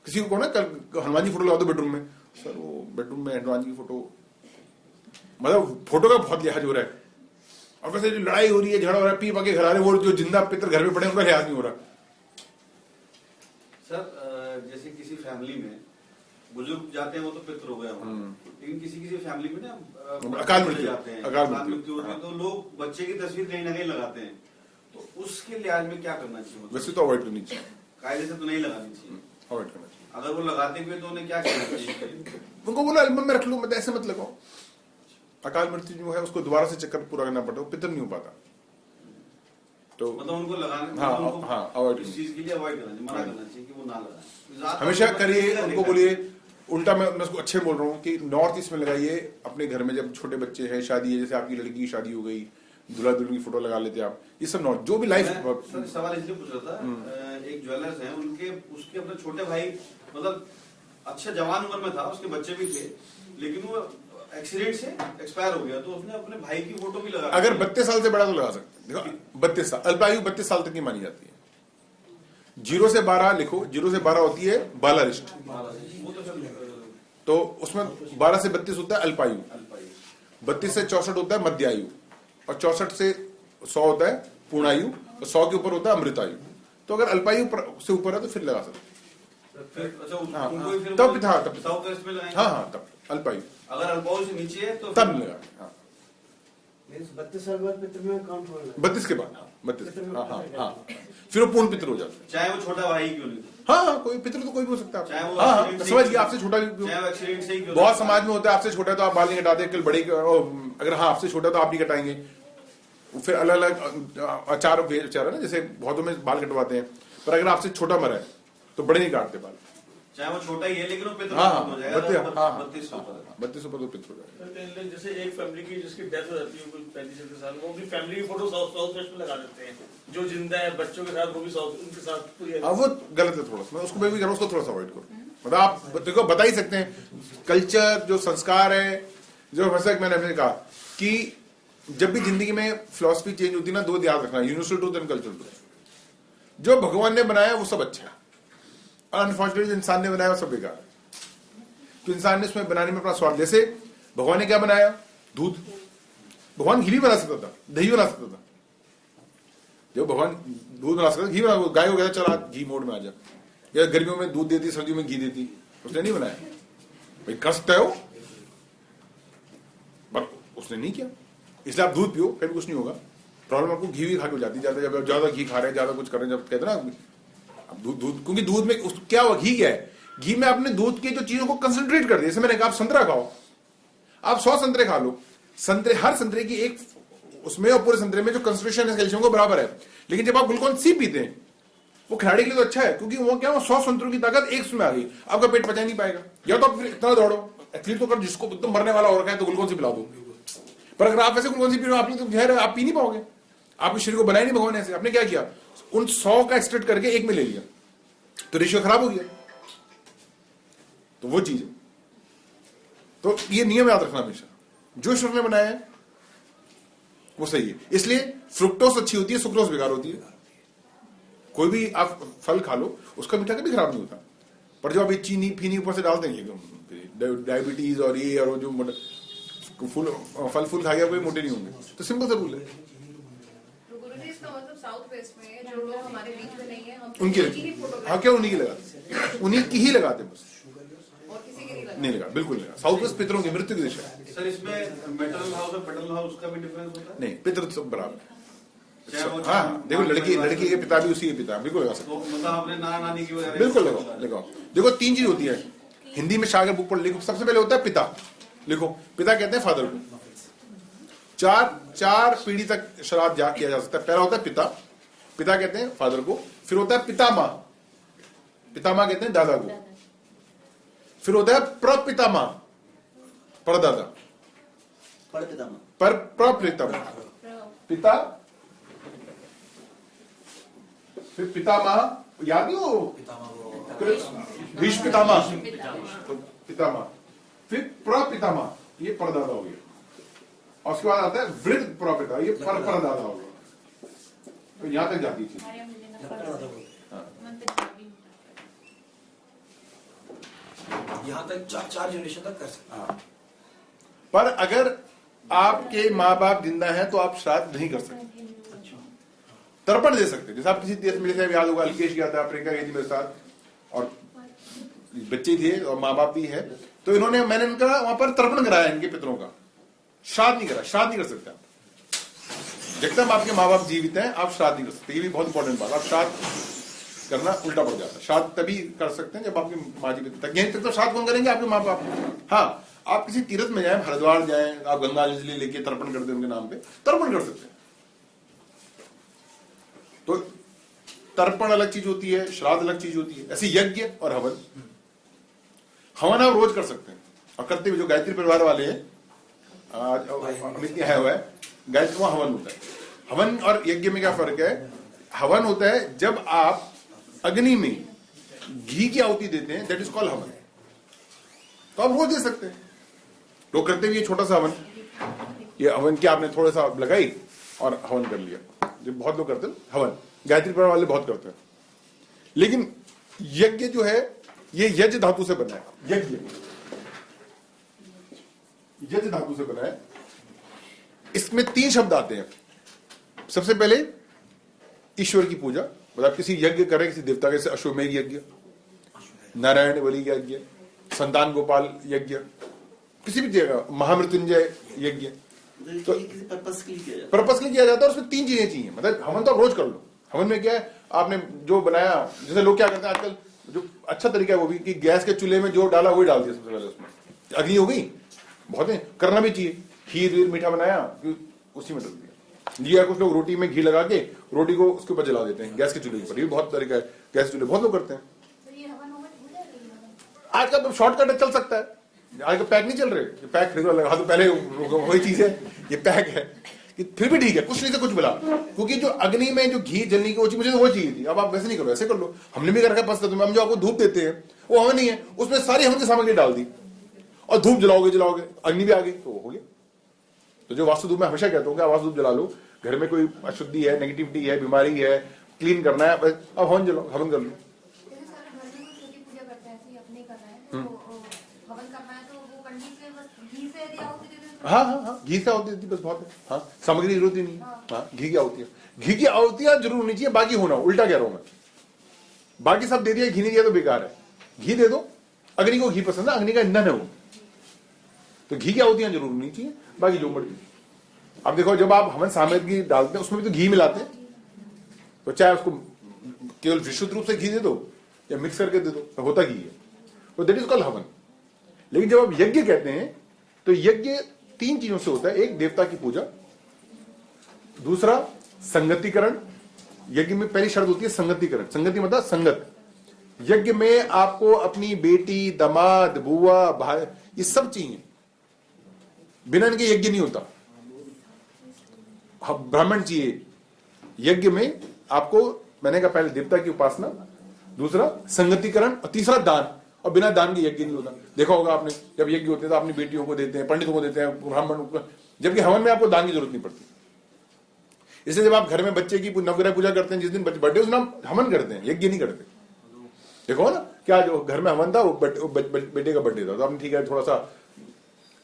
किसी को ना कल हनुमान जी फोटो लगा दो बेडरूम में, सर वो बेडरूम में हनुमान जी की फोटो, मतलब फोटो का बहुत लिहाज हो रहा है। और वैसे जो लड़ाई हो रही है, झगड़ा हो रहा है, पी पाके घर आ रहे, वो जो जिंदा पितर घर में पड़े उनका लिहाज नहीं हो रहा। सर जैसे किसी फैमिली में बुजुर्ग जाते हैं, वो तो पितर हो गया, लेकिन किसी फैमिली में ना अकाल मृत्यु जाते हैं, अकाल मृत्यु होती है, तो लोग बच्चे की तस्वीर कहीं ना कहीं लगाते हैं, तो उसके लिहाज में क्या करना चाहिए? वैसे तो अवॉइड करनी चाहिए, कायदे से तो नहीं लगानी चाहिए, अवॉइड करना चाहिए। अगर वो लगाते भी तो उन्हें क्या करना चाहिए? उनको बोला एल्बम में रख लो, मतलब ऐसे मत लगाओ। अकाल मृत्यु जो है उसको दोबारा से चक्कर पूरा करना पड़ता है, वो पितर नहीं हो पाता, तो मतलब उनको लगाने, हाँ अवॉइड, इस चीज के लिए अवॉइड करना चाहिए, मना करना चाहिए कि वो ना लगाएं, हमेशा करिए। उनको बोलिए, उल्टा मैं उसको अच्छे बोल रहा हूँ कि नॉर्थ ईस्ट में लगाइए अपने घर में, जब छोटे बच्चे हैं, शादी है, जैसे आपकी लड़की की शादी हो गई, दूल्हा दुल्हन की फोटो लगा लेते आप, ये सब नॉर्थ जो भी लाइफ। सवाल इसलिए पूछ रहा था, एक ज्वेलर्स हैं, उसके अपने छोटे भाई, मतलब अच्छा जवान उम्र में था, उसके बच्चे भी थे, लेकिन वो एक्सीडेंट से एक्सपायर हो गया, तो उसने अपने भाई की फोटो भी लगा। अगर 32 साल से बड़ा तो लगा सकते हैं, देखो 32 साल, अल्पायु 32 साल तक की मानी जाती है। 0 से 12 लिखो, 0 से 12 होती है बालारिष्ट, तो उसमें 12 से 32 होता है अल्पायु, 32 से 64 होता है मध्यायु, और 64 से 100 होता है पूर्णायु, और 100 के ऊपर होता है अमृतायु। तो अगर अल्पायु से ऊपर है तो फिर लगा सकते हैं। तब अल्पायु, अगर अल्पायु से नीचे है तो तब लगा। 32 साल बाद पितर में काउंट होगा, 32 के बाद, 32, हाँ, फिर वो पूर्ण पितर हो जाता है, चाहे वो छोटा भाई क्यों नहीं। हाँ कोई पितर तो कोई भी हो सकता है, चाहे वो समझ गया, आपसे छोटा चाहे वो एक्सीडेंट से ही क्यों। बहुत समाज में होता है, आपसे छोटा है तो आप बाल नहीं कटाते, कल बड़े, अगर हाँ आपसे छोटा तो आप नहीं कटाएंगे, फिर अलग अलग आचार है ना, जैसे बहुतों में बाल कटवाते हैं, पर अगर आपसे छोटा मरा है तो बड़े नहीं काटते बाल, चाहे वो छोटा ही है, लेकिन वो पितर हो जाएगा, 32 ऊपर तो पितर हो जाएगा। जैसे एक फैमिली की जिसकी डेथ हो जाती है कुछ 35-40 साल, वो अपनी फैमिली की फोटो साउथ वेस्ट में लगा देते हैं, जो जिंदा है बच्चों के साथ वो भी साउथ, उनके साथ पूरी। वो गलत है थोड़ा सा, मैं उसको भी उसको थोड़ा सा अवॉइड करो। मतलब आप देखो बता ही सकते हैं, कल्चर जो संस्कार है, जो वैसा मैंने कहा कि जब भी जिंदगी में फिलॉसफी चेंज होती है ना, 2 याद रखना, universal truth and cultural truth. जो भगवान ने बनाया वो सब अच्छा है, और अनफॉर्चुनेटली जो इंसान ने बनाया वो सब बेकार है। तो इंसान ने उसमें बनाने में अपना स्वार्थ, जैसे भगवान ने क्या बनाया, दूध, भगवान घी भी बना सकता था, दही बना सकता था, जब भगवान दूध बना सकता था, घी बना, गाय को कहता चल घी मोड में आ जा, या गर्मियों में दूध देती, सर्दियों में घी देती, उसने नहीं बनाया, भाई कष्ट है वो, पर उसने नहीं किया, इसलिए आप दूध पियो फिर कुछ नहीं होगा, प्रॉब्लम आपको घी भी खा के हो जाती है, ज्यादा जब ज्यादा घी खा रहे हैं, ज्यादा कुछ कर रहे हैं, जब कहते हैं ना अब दूध, क्योंकि दूध में क्या हुआ, घी क्या है, घी में आपने दूध की जो चीजों को कंसंट्रेट कर दिया। जैसे मैंने कहा आप संतरा खाओ, आप 100 संतरे खा लो, संतरे हर संतरे की एक उसमें और पूरे संतरे में जो कंसंट्रेशन है कैल्शियम को बराबर है, लेकिन जब आप ग्लूकोन सी पीते हैं वो खिलाड़ी के लिए तो अच्छा है, क्योंकि वो क्या 100 संतरों की ताकत एक उसमें आ गई, आपका पेट पचा नहीं पाएगा। या तो आप फिर इतना दौड़ो, एथलीट तो कर जिसको एकदम मरने वाला हो रखा है तो ग्लूकोन सी पिला दो, पर अगर आप ऐसे ग्लूकोन सी पी रहे हो, आपने तो जहर आप पी नहीं पाओगे, आपके शरीर को बनाया नहीं भगवान ऐसे। आपने क्या किया, उन 100 का एक्सट्रैक्ट करके एक में ले लिया, तो रेशियो खराब हो गया। तो वो चीज है, तो ये नियम याद रखना हमेशा, जो ईश्वर ने बनाया है वो सही है। इसलिए फ्रुक्टोस अच्छी होती है, सुक्रोस बेकार होती है। कोई भी आप फल खा लो, उसका मीठा कभी खराब नहीं होता, पर जब आप ये चीनी फीनी ऊपर से डाल देंगे, डायबिटीज और ये और वो जो फल फूल खा गया कोई मोटे नहीं होंगे, तो सिंपल सा रूल है। तो गुरुजी इसका मतलब साउथ वेस्ट में जो लोग हमारे बीच में नहीं है, हम उनकी उनकी ही फोटो हाँ, क्या उन्हीं की लगाते, उन्हीं की ही लगाते बस, और किसी की नहीं लगती। नहीं लगा, बिल्कुल नहीं लगा। साउथ वेस्ट पितरों की मृत्यु की दिशा है। सर इसमें मेटरनल हाउस और पैटर्नल हाउस का भी डिफरेंस होता है? नहीं, पितर सब बराबर है। चाहे वो- हाँ, देखो लड़की के पिता भी उसी के पिता, बिल्कुल लगा सकते, तो मतलब आपने नाना नानी की वगैरह बिल्कुल लगाओ। देखो 3 चीज होती है हिंदी में, शागर बुक पर लिखो, सबसे पहले होता है पिता, लिखो पिता कहते हैं फादर को। चार पीढ़ी तक श्राद्ध याद किया जा सकता है। पहला होता है पिता, पिता कहते हैं फादर को, फिर होता है पितामह, पितामह कहते हैं दादा को, फिर होता है प्रपितामह, परदादा, प्रपितामह, पिता, फिर पितामह, याद नहीं हो भीष्म पितामह, तो पितामह, फिर प्रपितामह, ये परदादा हो गया, और उसके बाद आता है वृद्ध प्रपिता, ये परदादा हो गया। तो यहां तक जाती चीज। यहाँ तक 4 जनरेशन तक कर सकते हैं। पर अगर आपके माँ बाप जिंदा हैं तो आप श्राद्ध नहीं कर सकते, तर्पण दे सकते। जैसे आप किसी तीर्थ में, जैसे याद होगा अल्केश गया था, प्रियंका गई थी मेरे साथ, और बच्चे थे और माँ बाप भी है, तो इन्होंने, मैंने इनका वहां पर तर्पण कराया इनके पितरों का, श्राद्ध नहीं करा। श्राद्ध नहीं कर सकते आप, जब तक आपके माँ बाप जीवित हैं आप श्राद्ध नहीं कर सकते। ये भी बहुत इंपॉर्टेंट बात, आप श्राद्ध करना उल्टा पड़ जाता है। श्राद्ध तभी कर सकते हैं जब आपकी माँ जीवित तक, यहीं तक तो श्राद्ध कौन करेंगे, आपके माँ बाप। हाँ, आप किसी तीर्थ में जाए, हरिद्वार जाए, आप गंगा अंजलि लेके तर्पण कर दे उनके नाम पे, तर्पण कर सकते हैं। तो तर्पण अलग चीज होती है, श्राद्ध अलग चीज होती है। ऐसे यज्ञ और हवन, हवन आप रोज कर सकते हैं और करते भी। जो गायत्री परिवार वाले हैं, आज अमित है हुआ है, गायत्री वहां हवन होता है। हवन और यज्ञ में क्या फर्क है, हवन होता है जब आप अग्नि में घी की आहुति देते हैं, दैट इज कॉल्ड हवन। तो आप रोज दे सकते हैं। लोग करते भी ये छोटा सा हवन, ये हवन की आपने थोड़ा सा लगाई और हवन कर लिया, जो बहुत लोग करते हैं हवन, गायत्री परिवार वाले बहुत करते हैं। लेकिन यज्ञ जो है ये यज्ञ धातु से बना है, यज्ञ धातु से बना है। इसमें 3 शब्द आते हैं। सबसे पहले ईश्वर की पूजा, मतलब किसी यज्ञ करें किसी देवता के, जैसे अश्वमेघ यज्ञ, नारायण बलि यज्ञ, संतान गोपाल यज्ञ, किसी भी जगह महामृत्युंजय यज्ञ, तो किसी पर्पस के लिए किया जाता है। पर्पस के लिए किया जाता है। और उसमें 3 चीजें चाहिए, मतलब हवन तो आप रोज कर लो। हवन में क्या है, आपने जो बनाया, जैसे लोग क्या करते हैं आजकल, जो अच्छा तरीका है वो भी कि गैस के चूल्हे में जो डाला वही डाल दिया सबसे पहले, उसमें अग्नि हो गई। बहुत है, करना भी चाहिए। खीर वीर मीठा बनाया, उसी में डाल दिया। लिया कुछ लोग रोटी में घी लगा के रोटी को उसके ऊपर जला देते हैं, गैस के चूल्हे पर। ये बहुत तरीका है, गैस के चूल्हे बहुत लोग करते हैं। आज का शॉर्टकट चल सकता है, आज का पैक नहीं चल रहे, पैक खरीदो लगा तो पहले वही चीज है, ये पैक है कि फिर भी ठीक है, कुछ नहीं से कुछ मिला। क्योंकि जो अग्नि में जो घी जलने की वो चीज, मुझे तो वो चाहिए थी। अब आप वैसे नहीं करो, ऐसे कर लो। हमने भी कर रखा पसंद, हम जो आपको धूप देते हैं वो हवन नहीं है, उसमें सारी हवन की सामग्री डाल दी और धूप जलाओगे, अग्नि भी आ गई तो हो गया। तो जो वास्तु धूप में हमेशा कहता हूँ कि वास्तु धूप जला लो, घर में कोई अशुद्धि है, नेगेटिविटी है, बीमारी है, क्लीन करना है, अब हवन जलाओ, हवन कर लो। हाँ हाँ हाँ, घी से आहुति बस बहुत है। हाँ, सामग्री जरूरत ही नहीं। हाँ, घी की आहुति, घी की आहुतियां जरूर होनी चाहिए, बाकी होना, उल्टा कह रहा हूं मैं। बाकी सब दे दिया, घी नहीं दिया तो बेकार है। घी दे दो, अग्नि को घी पसंद है, अग्नि का ईंधन है वो, तो घी की आहुतियां जरूर होनी चाहिए, बाकी जो मर्जी। अब देखो जब आप हवन सामग्री डालते हैं उसमें भी तो घी मिलाते हैं, तो चाहे उसको केवल विशुद्ध रूप से घी दे दो या मिक्स करके दे दो, तो होता घी है, तो दैट इज कॉल्ड हवन। लेकिन जब आप यज्ञ कहते हैं तो यज्ञ 3 चीजों से होता है। एक, देवता की पूजा, दूसरा संगतिकरण। यज्ञ में पहली शर्त होती है संगतिकरण। संगति मतलब संगत। यज्ञ में आपको अपनी बेटी, दामाद, बुआ, भाई, ये सब चाहिए, बिना इनके यज्ञ नहीं होता। ब्राह्मण चाहिए यज्ञ में आपको, मैंने कहा पहले देवता की उपासना, दूसरा संगतिकरण और तीसरा दान, और बिना दान के यज्ञ नहीं होता। देखा होगा आपने, जब यज्ञ होते हैं तो अपनी बेटियों को देते हैं, पंडितों को देते हैं, ब्राह्मणों को, जबकि हवन में आपको दान की जरूरत नहीं पड़ती। इसलिए जब आप घर में बच्चे की नवग्रह पूजा करते हैं, जिस दिन बर्थडे, उस दिन आप हवन करते हैं, यज्ञ नहीं करते। देखो ना, क्या जो घर में हवन था वो बेटे का बर्थडे था, तो आपने ठीक है थोड़ा सा।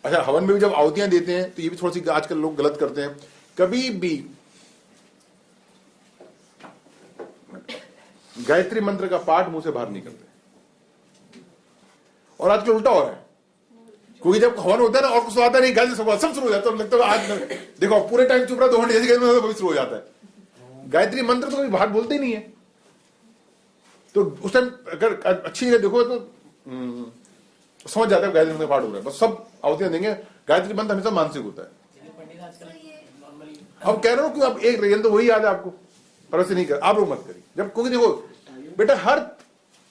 अच्छा, हवन में भी जब आहुतियां देते हैं तो ये भी थोड़ी सी आजकल लोग गलत करते हैं। कभी भी गायत्री मंत्र का पाठ मुंह से बाहर नहीं करते, और आजकल उल्टा हो रहा है, क्योंकि जब हवन होता है ना और कुछ आता नहीं, गायत्री सब शुरू हो जाता है, लगता है आज देखो पूरे टाइम चुप रहा 2 घंटे शुरू हो जाता है। गायत्री मंत्र तो कभी बाहर बोलते ही नहीं है, तो उस टाइम अगर अच्छी जगह देखो तो समझ जाता है गायत्री मंत्र पाठ हो रहा है, बस सब आहुतियां देंगे। गायत्री मंत्र हमेशा मानसिक होता है। अब कह रहा हूं कि अब एक रीजन तो वही याद है आपको, पर वैसे नहीं कर, आप लोग मत करिए। जब क्योंकि देखो बेटा, हर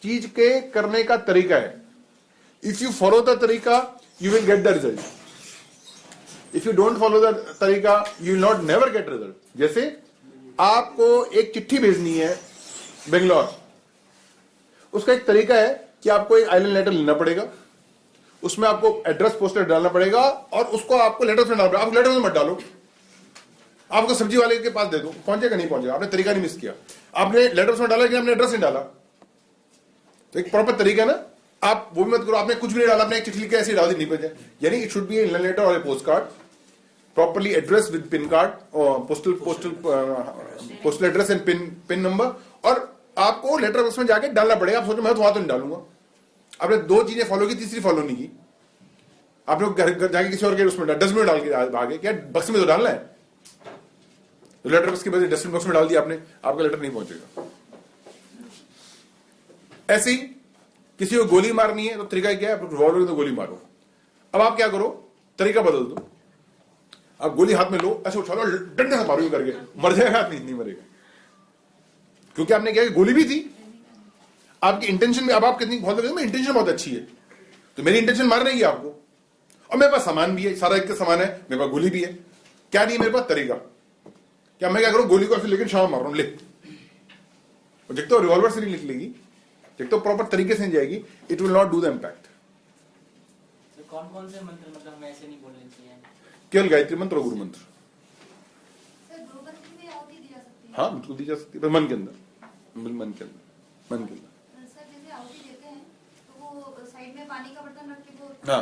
चीज के करने का तरीका है। इफ यू फॉलो द तरीका you will get the result. If you don't follow the तरीका you will not never get result. जैसे आपको एक चिट्ठी भेजनी है बेंगलोर, उसका एक तरीका है कि आपको एक आइलैंड लेटर लेना पड़ेगा, उसमें आपको एड्रेस पोस्टर डालना पड़ेगा, और उसको आपको लेटर में डालना पड़ेगा। आप लेटर में मत डालो, आपको सब्जी वाले के पास दे दो, पहुंचेगा नहीं पहुंचेगा, आपने तरीका नहीं मिस किया। आपने लेटर्स में डाला कि आपने एड्रेस नहीं डाला, तो एक प्रॉपर तरीका है ना। आप वो भी मत करो, आपने कुछ भी नहीं डाला, आपने एक चिट्ठी लिख के ऐसे ही डाल दी, नहीं भेजा। यानी it should be a letter और a post card, properly address with pin card और postal address and pin number, और आपको लेटर बॉक्स में जाके डालना पड़ेगा। आप सोचो मैं तो वहां तो नहीं डालूंगा, आपने 2 चीजें फॉलो की, तीसरी फॉलो नहीं की। आपने घर जाके किसी और के उसमें डस्टबिन में डाल के भागे, क्या बक्स में तो डालना है, तो लेटर बॉक्स की वजह डस्टबिन बॉक्स में डाल दिया आपने, आपका लेटर नहीं पहुंचेगा। ऐसे ही किसी को गोली मारनी है तो तरीका क्या है, रिवॉल्वर तो गोली मारो। अब आप क्या करो, तरीका बदल दो, आप गोली हाथ में लो, ऐसे उछालो, डंडे से मारो करके, मर जाएगा आदमी, नहीं मरेगा, क्योंकि आपने क्या, गोली भी थी, आपकी इंटेंशन में। अब आप कितनी बहुत इंटेंशन बहुत अच्छी है, तो मेरी इंटेंशन मारने की आपको, और मेरे पास सामान भी है, सारा एक सामान है, मेरे पास गोली भी है, क्या नहीं मेरे पास तरीका। क्या मैं क्या करूं, गोली को ऐसे लेकिन शाम मार रहा हूं, ले, जब तो रिवॉल्वर से नहीं निकलेगी, जब तो प्रॉपर तरीके से नहीं जाएगी, it will not do the impact. कौन कौन से मंत्र मतलब हमें ऐसे नहीं बोलने चाहिए? केवल गायत्री मंत्र और गुरु मंत्र। सर, गुरु मंत्र में आहुति दी जा सकती है? हाँ बिल्कुल दी जा सकती है, मन के अंदर, मन के अंदर, मन के अंदर। सर, जैसे आहुति देते हैं तो वो साइड में पानी का बर्तन रख के वो हाँ,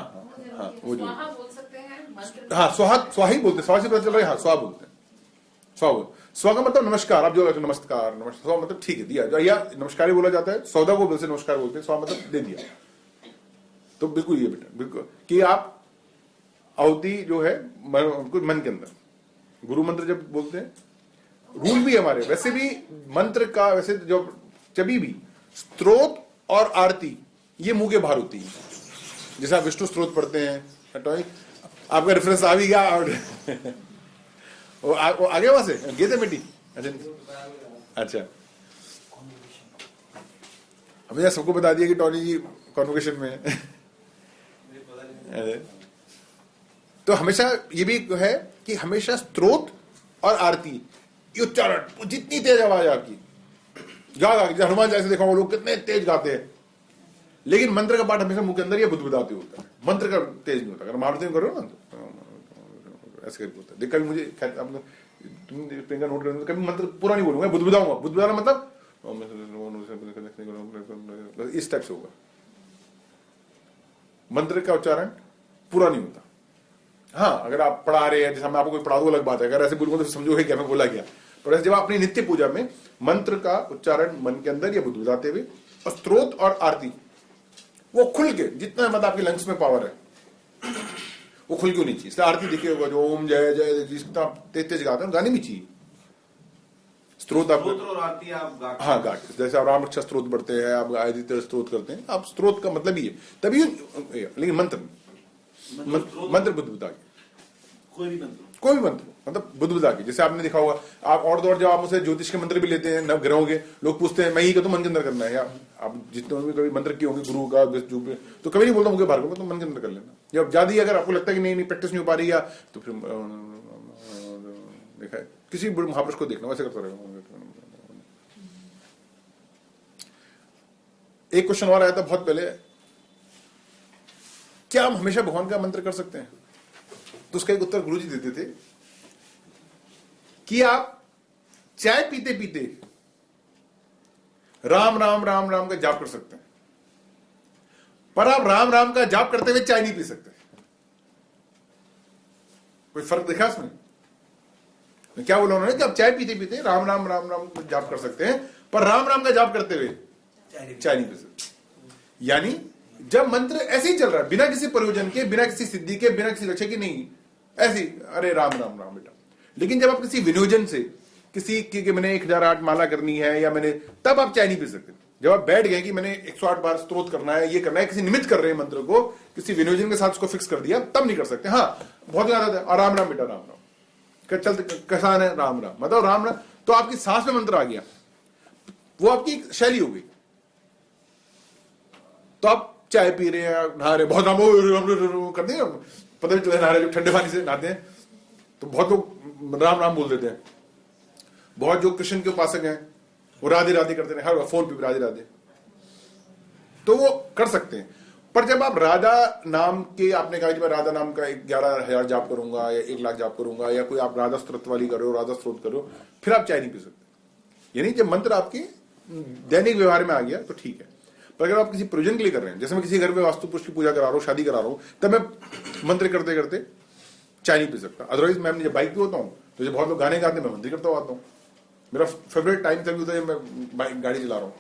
वो जो स्वाहा बोल सकते हैं मंत्र। हाँ, स्वाहा ही बोलते हैं, स्वाहा से पता चल रहा है, हाँ स्वाहा बोलते हैं। स्वा का मतलब नमस्कार। आप जो नमस्कार, स्वा मतलब ठीक है दिया, या नमस्कार ही बोला जाता है, सौदा को वैसे नमस्कार बोलते हैं, स्वा मतलब दे दिया। तो बिल्कुल ये बेटा, बिल्कुल कि आप आहुति जो है मन के अंदर, गुरु मंत्र जब बोलते हैं, रूल भी हमारे वैसे भी मंत्र का, वैसे जो कभी भी स्तोत्र और आरती ये मुंह के बाहर होती है। जैसे आप विष्णु स्तोत्र पढ़ते हैं, आपका रेफरेंस आ भी गया, वो आगे वहां से गए थे बेटी। अच्छा, हमें सबको बता दिया कि टॉनी जी कॉन्वोकेशन में है। तो हमेशा ये भी है कि हमेशा स्तोत्र और आरती, ये उच्चारण जितनी तेज आवाज आपकी गा हनुमान जैसे देखा वो लोग कितने तेज गाते हैं, लेकिन मंत्र का पाठ हमेशा मुंह के अंदर ये बुदबुदाते होता है, मंत्र का तेज नहीं होता। अगर महाभारत में करो ना तो ऐसे करके होता है। देख कभी मुझे तुम प्रियंका नोट करेंगे, कभी मंत्र पूरा नहीं बोलूंगा, बुदबुदाऊंगा। बुदबुदाना मतलब इस टाइप से होगा, मंत्र का उच्चारण पूरा नहीं होता। हाँ, अगर आप पढ़ा रहे हैं, जैसे मैं आपको कोई पढ़ा दो अलग बात है, अगर ऐसे बोलूंगा तो समझोगे क्या मैं बोला गया। पर जब आप अपनी नित्य पूजा में मंत्र का उच्चारण मन के अंदर या बुदबुदाते हुए, और स्तोत्र और आरती वो खुल के, जितना मतलब आपके लंग्स में पावर है वो खुल क्यों नहीं चाहिए? इसलिए आरती देखिए होगा जो ओम जय जय जिसको आप तेज तेज गाते हैं, गाने भी चाहिए। स्त्रोत आप स्तोत्र और आरती आप गा के- हाँ गा के, जैसे आप राम रक्षा स्त्रोत पढ़ते हैं, आप आदित्य स्त्रोत करते हैं, आप स्त्रोत का मतलब ही है तभी, लेकिन मंत्र मंत्र बुद्ध के कोई भी मंत्र कोई भी मंत्र मतलब बुद्ध के, जैसे आपने देखा होगा आप और दौर जब आप मुझसे ज्योतिष के मंत्र भी लेते हैं नव ग्रहों के, लोग पूछते हैं मैं ही का तो मन के अंदर करना है, या आप जितने भी कभी मंत्र किए होंगे गुरु का तो कभी नहीं बोलता मुझे बाहर करो, तो मन के अंदर कर लेना। जब ज्यादा अगर आपको लगता है कि नहीं प्रैक्टिस नहीं हो पा रही, या तो फिर देखा है किसी महापुरुष को देखना, वैसे करता रहेगा। एक क्वेश्चन और आया था बहुत पहले, क्या हम हमेशा भगवान का मंत्र कर सकते हैं? तो उसका एक उत्तर गुरुजी देते थे कि आप चाय पीते पीते राम राम राम राम का जाप कर सकते हैं, पर आप राम राम का जाप करते हुए चाय नहीं पी सकते। कोई फर्क दिखा इसमें? मैं क्या बोला उन्होंने कि आप चाय पीते पीते राम राम राम राम का जाप कर सकते हैं, पर राम राम का जाप करते हुए चाय नहीं पी सकते। यानी जब मंत्र ऐसे ही चल रहा है बिना किसी प्रयोजन के, बिना किसी सिद्धि के, बिना किसी लक्ष्य के, नहीं ऐसी अरे राम राम राम बेटा, लेकिन जब आप किसी विनियोजन से किसी कि मैंने 1008 माला करनी है या मैंने, तब आप चाय नहीं पी सकते। जब आप बैठ गए कि मैंने 108 बार स्तोत्र करना है, ये करना है, किसी निमित्त कर रहे हैं मंत्र को, किसी विनियोजन के साथ उसको फिक्स कर दिया, तब नहीं कर सकते। हाँ बहुत ज्यादा है राम राम बेटा राम राम चलते कसान है राम राम मतलब राम राम, तो आपकी सांस में मंत्र आ गया, वो आपकी शैली हो गई। तो आप चाय पी रहे हैं, नहा रहे, बहुत राम कर देंगे, पता नहीं चले नहा रहे, ठंडे पानी से नहाते हैं तो बहुत लोग राम राम बोल देते हैं। बहुत जो कृष्ण के उपासक हैं वो राधे राधे करते हैं, हर फोन पे राधे राधे, तो वो कर सकते हैं। पर जब आप राधा नाम के, आपने कहा कि मैं राधा नाम का 11,000 जाप करूंगा या 1,00,000 जाप करूंगा, या कोई आप राधा स्त्रोत वाली करो, राधा स्त्रोत करो, फिर आप चाय नहीं पी सकते। यानी जब मंत्र आपके दैनिक व्यवहार में आ गया तो ठीक है, पर अगर आप किसी प्रयोजन के लिए कर रहे हैं, जैसे मैं किसी घर में वास्तु पुरुष की पूजा करा रहा हूँ, शादी करा रहा हूँ, तब मैं मंत्र करते करते चाय नहीं पी सकता। अदरवाइज मैं जब बाइक पे होता हूँ तो जब बहुत लोग गाने गाते हैं, मैं मंत्र करता हुआ आता हूँ। मेरा फेवरेट टाइम तभी होता है जब मैं बाइक गाड़ी चला रहा हूँ,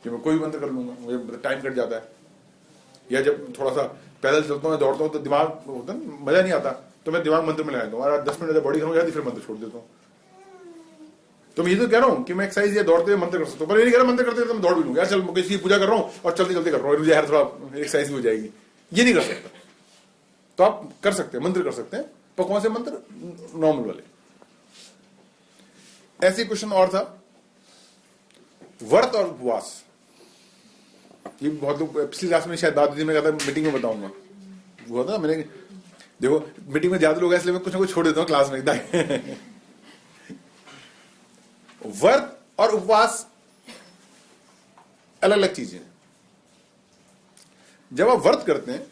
जब मैं कोई भी मंत्र कर लूंगा, मुझे टाइम कट जाता है। या जब थोड़ा सा पैदल चलता हूँ, दौड़ता हूँ, तो दिमाग होता है मजा नहीं आता, तो मैं दिमाग मंत्र में लगा दूँ, और 10 मिनट जब बॉडी खत्म हो जाती फिर मंत्र छोड़ देता हूँ। तो मैं ये तो कह रहा हूँ कि मैं एक्सरसाइज या दौड़ते हुए मंत्र कर सकता हूँ, पर ये नहीं कह रहा मंत्र करते तो मैं दौड़ भी लूंगा, यार चल किसी की पूजा कर रहा हूँ और चलते चलते कर रहा हूँ, यार थोड़ा एक्सरसाइज भी हो जाएगी, ये नहीं कर सकता। तो आप कर सकते हैं, मंत्र कर सकते हैं, पर कौन से मंत्र? नॉर्मल वाले। ऐसे क्वेश्चन और था, व्रत और उपवास। ये बहुत लोग पिछली क्लास में शायद बात हुई, मैं कहता मीटिंग में बताऊंगा, हुआ था मैंने, देखो मीटिंग में ज्यादा लोग हैं इसलिए मैं कुछ ना कुछ छोड़ देता हूँ क्लास में एकदम। व्रत और उपवास अलग अलग चीजें हैं। जब आप व्रत करते हैं,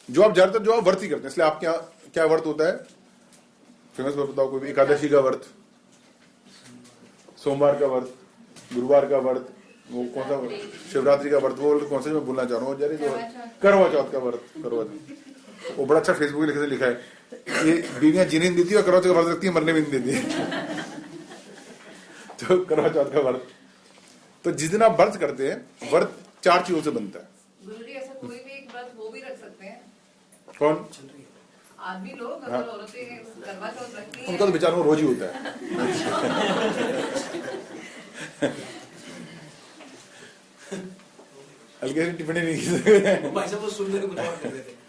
जो आप ज्यादातर जो आप व्रत ही करते हैं, इसलिए आपके यहाँ क्या व्रत होता है फेमस बताओ? कोई भी एकादशी का व्रत, सोमवार का व्रत, गुरुवार का व्रत, वो कौन सा शिवरात्रि का व्रत, वो कौन सा मैं बोलना चाह रहा हूँ, करवा चौथ का व्रत, करवा चौथ, वो बड़ा अच्छा फेसबुक पे लिखा है, ये बीवियां जीने नहीं देती और करवा चौथ का व्रत रखती है, मरने भी नहीं देती। तो करवा चौथ का व्रत, तो जिस दिन आप व्रत करते हैं, व्रत 4 चीजों से बनता है। गुरुजी ऐसा कोई भी एक व्रत वो भी रख सकते हैं? कौन? आदमी लोग, अगर औरतें करवा चौथ रखती हैं, उनका तो बेचारों को रोज ही होता है। हल्के से टिप्पणी नहीं की सकते। भाई साहब वो सुन रहे कुछ और कर रहे थे।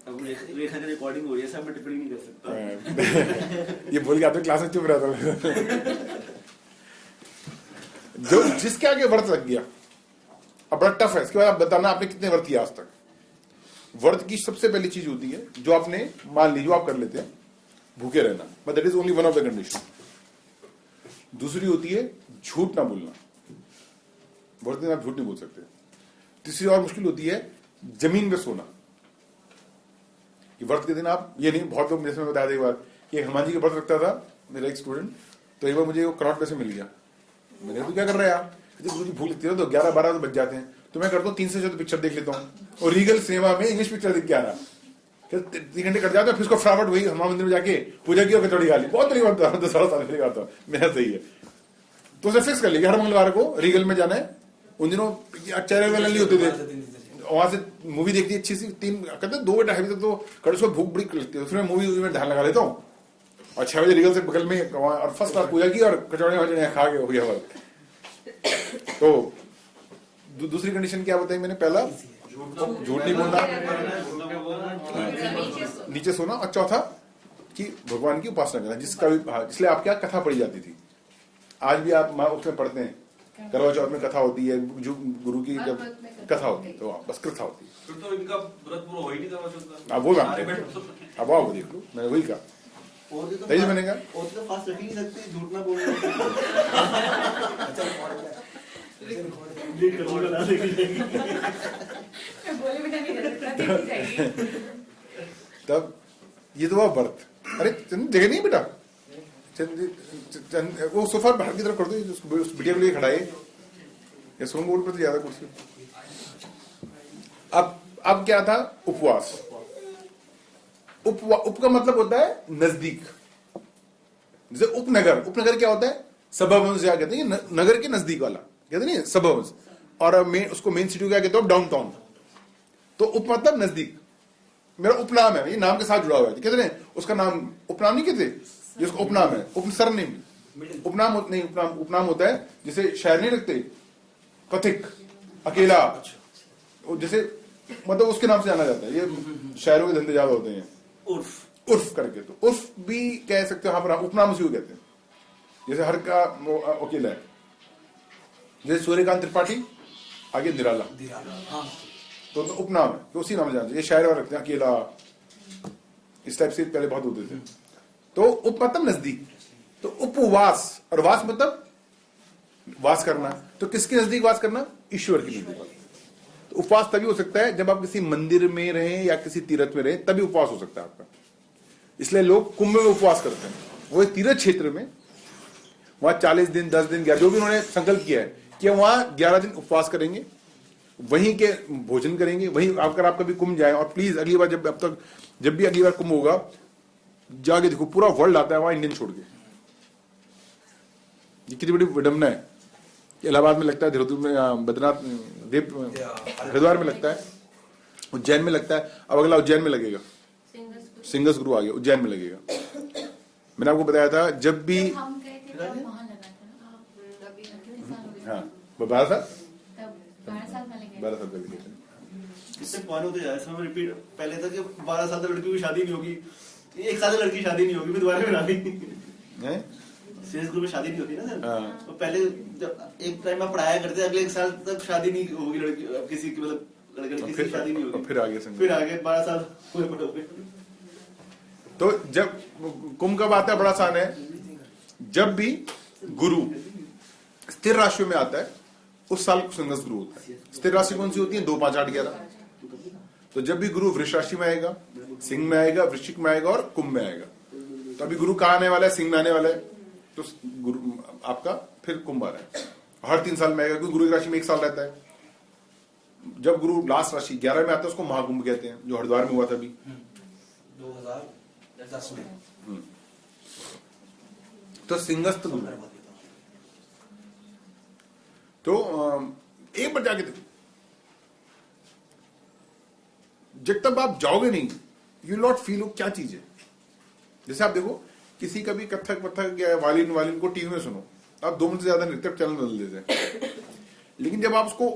अब रेखा की रिकॉर्डिंग हो रही है, सब मैं टिप्पणी नहीं कर सकता। ये बोल के आपने क्लास में चुप रहता हूँ। जो जिसके आगे व्रत लग गया, अब बड़ा टफ है, इसके बाद आप बताना आपने कितने व्रत किया आज तक। व्रत की सबसे पहली चीज होती है जो आपने मान ली, जो आप कर लेते हैं, भूखे रहना, but that is only one of the condition. दूसरी होती है झूठ ना बोलना, व्रत दिन आप झूठ नहीं बोल सकते। तीसरी और मुश्किल होती है जमीन में सोना। व्रत के दिन आप ये नहीं, बहुत लोग जैसे मैं बताया था एक बार कि हनुमान जी का व्रत रखता था मेरा एक स्टूडेंट, तो एक बार मुझे वो करौट में से मिल गया। मैंने तो क्या कर रहा है यार, गुरु जी भूल लिखते हो तो 11-12 तो बज जाते हैं, तो मैं करता हूँ 3 से 4 पिक्चर देख लेता हूँ, और रीगल सिनेमा में इंग्लिश पिक्चर देख के आ रहा, फिर 3 घंटे कट जाते हैं, फिर उसको फटाफट वही हनुमान मंदिर में जाके पूजा की और कचौड़ी खा ली। बहुत तरीके बनता है, 10 साल पहले आता मेरा सही है। तो उसे फिक्स कर लिया हर मंगलवार को रीगल में जाना है। उन दिनों चैनल वैनल नहीं होते थे, वहां से मूवी देखती है अच्छी सी, 3 कहते 2-2:30 बजे तक तो कड़े से भूख बड़ी लगती है, उसमें मूवी में ध्यान लगा लेता हूँ और 6 बजे रिगल से बगल में और फर्स्ट क्लास पूजा की और कचौड़े वचौड़े खा के हो गया वर्क। तो दूसरी कंडीशन क्या बताई मैंने? पहला झूठ नहीं बोलना, नीचे सोना, और चौथा कि भगवान की उपासना करना, जिसका भी इसलिए आप क्या कथा पढ़ी जाती थी, आज भी आप उसमें पढ़ते हैं, करवा चौथ में कथा होती है, जो गुरु की जब कथा होती है तो बस कथा होती है। फिर तो इनका व्रत पूरा हो ही नहीं करवा चौथ का। अब वो मानते हैं, अब आओ देख लो, मैंने वही कहा, तभी मैंने कहा और तो फास्ट रख ही नहीं सकते, झूठ ना बोलना। तब ये तो हुआ व्रत। अरे जगह नहीं बेटा, वो सोफा बाहर की तरफ कर दो, उस बिटिया के लिए खड़ा है या सोन बोर्ड पर तो ज्यादा कुर्सी। अब क्या था? उपवास। उप का मतलब होता है नजदीक, जैसे उपनगर। उपनगर क्या होता है? सबअर्बन से कहते हैं, नगर के नजदीक वाला कहते नहीं, सबअर्बन। और उसको मेन सिटी क्या कहते हो? Down town. तो उप मतलब नजदीक। मेरा उपनाम है, ये नाम के साथ जुड़ा हुआ है, कहते हैं उसका नाम उपनाम नहीं कहते, ये उसका उपनाम है, सरनेम। उपनाम नहीं, उपनाम होता है जैसे शहर नहीं रखते, पथिक, अकेला, जैसे मतलब उसके नाम से जाना जाता है। ये शहरों के धंधे ज्यादा होते हैं, उर्फ करके। तो उर्फ भी कह सकते हो, यहाँ पर उपनाम उसी को कहते हैं। जैसे हर का अकेला है, जैसे सूर्यकांत त्रिपाठी, आगे निराला, तो उपनाम है, तो उसी नाम से जानते हैं। ये शायर और रखते हैं, अकेला, इस टाइप से पहले बहुत होते थे। तो उप मतलब नजदीक, तो उपवास, और वास मतलब वास करना। तो किसके नजदीक वास करना? ईश्वर के नजदीक। तो उपवास तभी हो सकता है जब आप किसी मंदिर में रहें या किसी तीर्थ में रहें, तभी उपवास हो सकता है आपका। इसलिए लोग कुंभ में उपवास करते हैं, वो तीर्थ क्षेत्र में, वहां 40 दिन 10 दिन जो भी उन्होंने संकल्प किया है कि वहां 11 दिन उपवास करेंगे, वहीं के भोजन करेंगे, वहीं अगर आप कभी कुंभ जाए। और प्लीज अगली बार जब भी अगली बार कुंभ होगा, जाके देखो, पूरा वर्ल्ड आता है वहां इंडियन छोड़ के। ये कितनी बड़ी विडंबना है। इलाहाबाद में लगता है, देहरादून में, बद्रीनाथ, हरिद्वार में लगता है, उज्जैन में लगता है, अब अगला उज्जैन में लगेगा, सिंगस गुरु आ गया, उज्जैन में लगेगा। मैंने आपको बताया था जब भी हम गए थे तब वहाँ लगा था ना। हाँ 12 साल 12 साल पहले गए। 12 साल पहले गए थे। इससे पुराने होते जाए, इसमें रिपीट पहले था कि 12 साल तक लड़की की शादी नहीं होगी, 1 साल तक लड़की की शादी नहीं होगी, फिर दोबारा में शादी हैं? सीरीज ग्रुप में शादी नहीं होती ना सर। हाँ। तो पहले जब एक टाइम में पढ़ाया करते, अगले 1 साल तक शादी नहीं होगी लड़की किसी की, मतलब लड़के की शादी नहीं होगी, फिर आगे संग। फिर आगे 12 साल पूरे पढ़ हो गए। तो जब कुंभ कब आता है? बड़ा आसान है, जब भी गुरु स्थिर राशि में आता है उस साल संगस गुरु होता है। स्थिर राशि कौन सी होती है? 2, 5, 8, 11। तो जब भी गुरु वृष राशि में आएगा, सिंह में आएगा, वृश्चिक में आएगा और कुंभ में आएगा। तो अभी गुरु कहाँ आने वाला है? सिंह में आने वाला है, तो गुरु आपका फिर कुंभ आ रहा है। हर 3 साल में आएगा, क्योंकि गुरु की राशि में 1 साल रहता है। जब गुरु लास्ट राशि 11 में आता है, उसको महाकुंभ कहते हैं, जो हरिद्वार में हुआ था अभी 2010 में। तो सिंहस्थ गुरु। तो एक बार जाके देखो, जब तक आप जाओगे नहीं, यू नॉट फील हो क्या चीज है। जैसे आप देखो, किसी का भी कथक वथक या वालिन को टीवी में सुनो, आप 2 मिनट से ज्यादा नृत्य चैनल बदल देते हैं। लेकिन जब आप उसको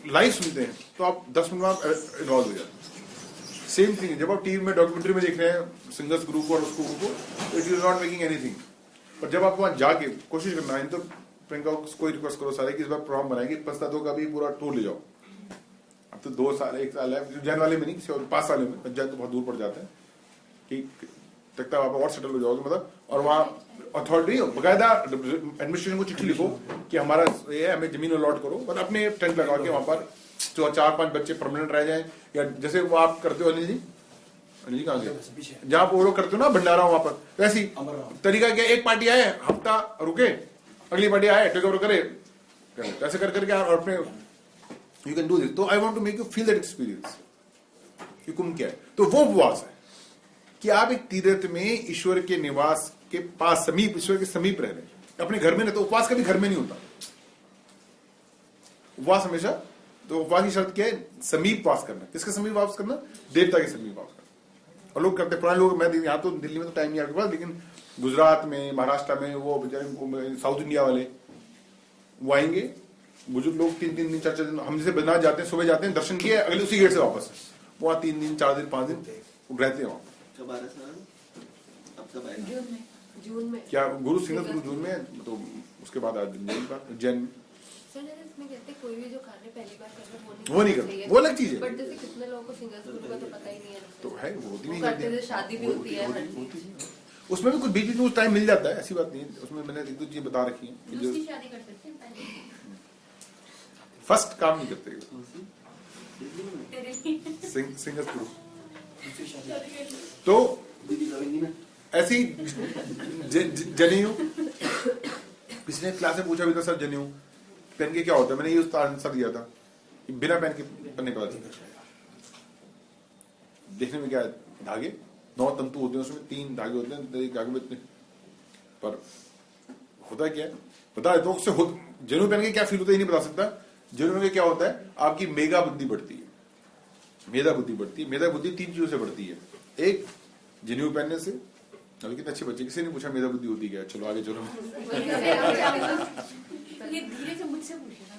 लाइव सुनते हैं तो आप 10 मिनट में आप इन्वॉल्व हो जाते हैं। सेम थिंग है जब आप टीवी में डॉक्यूमेंट्री में देख रहे हैं सिंगर्स ग्रुप को और उसको तो it is not making anything. पर जब आप वहां जाके कोशिश करना है, तो प्रियंका को रिक्वेस्ट करो सारे कि इस बार प्रोग्राम बनाएंगे, पंचतत्व का भी पूरा टूर ले जाओ। अब तो 2 साल 1 साल है, उज्जैन वाले में नहीं, किसी और 5 सालों में। पंचायत तो बहुत दूर पड़ जाता है कि तक आप और सेटल हो जाओगे, मतलब। और वहाँ अथॉरिटी बकायदा एडमिनिस्ट्रेशन को चिट्ठी लिखो कि हमारा ये है, हमें जमीन अलॉट करो, मतलब अपने टेंट लगा के वहां पर 4-5 बच्चे परमानेंट रह जाए। या जैसे वो आप करते हो अनिल जी कहाँ से, जहाँ आप वो लोग करते हो ना भंडारा, वहां पर वैसी तरीका क्या, एक पार्टी आए, हफ्ता रुके, अगली पार्टी आए, टेक ओवर करे, ऐसे कर करके और अपने यू कैन डू दिस। तो I want to make you feel that experience कि कुंभ क्या है। तो वो उपवास है कि आप एक तीर्थ में ईश्वर के निवास के पास, समीप, ईश्वर के समीप रह रहे हैं, अपने घर में नहीं। तो उपवास कभी घर में नहीं होता, उपवास हमेशा तो उपवास की शर्त क्या है? समीप वास करना। किसके समीप वास करना? देवता के समीप वास करना। और लोग करते, पुराने लोग, मैं यहाँ तो दिल्ली में तो टाइम नहीं आपके पास, लेकिन गुजरात में, महाराष्ट्र में, वो बेचारे साउथ इंडिया वाले वो आएंगे, बुजुर्ग लोग 3 दिन 4 दिन, हम जैसे बद्रीनाथ जाते हैं, सुबह जाते हैं, दर्शन किए, अगले उसी गेट से वापस वहाँ 3 दिन 4 दिन 5 दिन रहते हैं वहाँ। कब आ रहा सर? अब कब आएगा? जून में क्या गुरु सिंगल गुरु जून में, तो उसके बाद आज उज्जैन में। सर इसमें कहते हैं कोई भी जो कार्य पहली बार कर रहे वो नहीं करते, वो अलग चीज है। बट जैसे कितने लोगों को सिंगल गुरु का तो पता ही नहीं है, तो है वो होती नहीं करते करते, थे, शादी भी होती है, हर होती है। उसमें भी कुछ बीच में टाइम मिल जाता है, ऐसी बात नहीं है। उसमें मैंने 1-2 चीज बता रखी है कि जो दूसरी शादी कर सकते हैं पहले। फर्स्ट काम नहीं करते सिंगल गुरु। तो ऐसी जनेऊ, पिछले क्लास में पूछा भी था, सर जनेऊ पहन के क्या होता है? मैंने ये उसका आंसर दिया था कि बिना पहन के पहनने का चलता। देखने में क्या है? धागे 9 तंतु होते हैं, उसमें 3 धागे होते हैं, धागे में इतने, पर होता क्या है बता देता हूँ। उससे जनेऊ पहन के क्या फील होता है ये नहीं बता सकता। जनेऊ पहन के क्या होता है? आपकी मेगा बुद्धि बढ़ती है, मेधा बुद्धि बढ़ती है। मेधा बुद्धि 3 चीजों से बढ़ती है। एक, जनेऊ पहनने से। अभी कितने अच्छे बच्चे, किसी ने पूछा मेधा बुद्धि होती क्या? चलो आगे चलो। ये धीरे से मुझसे पूछिएगा।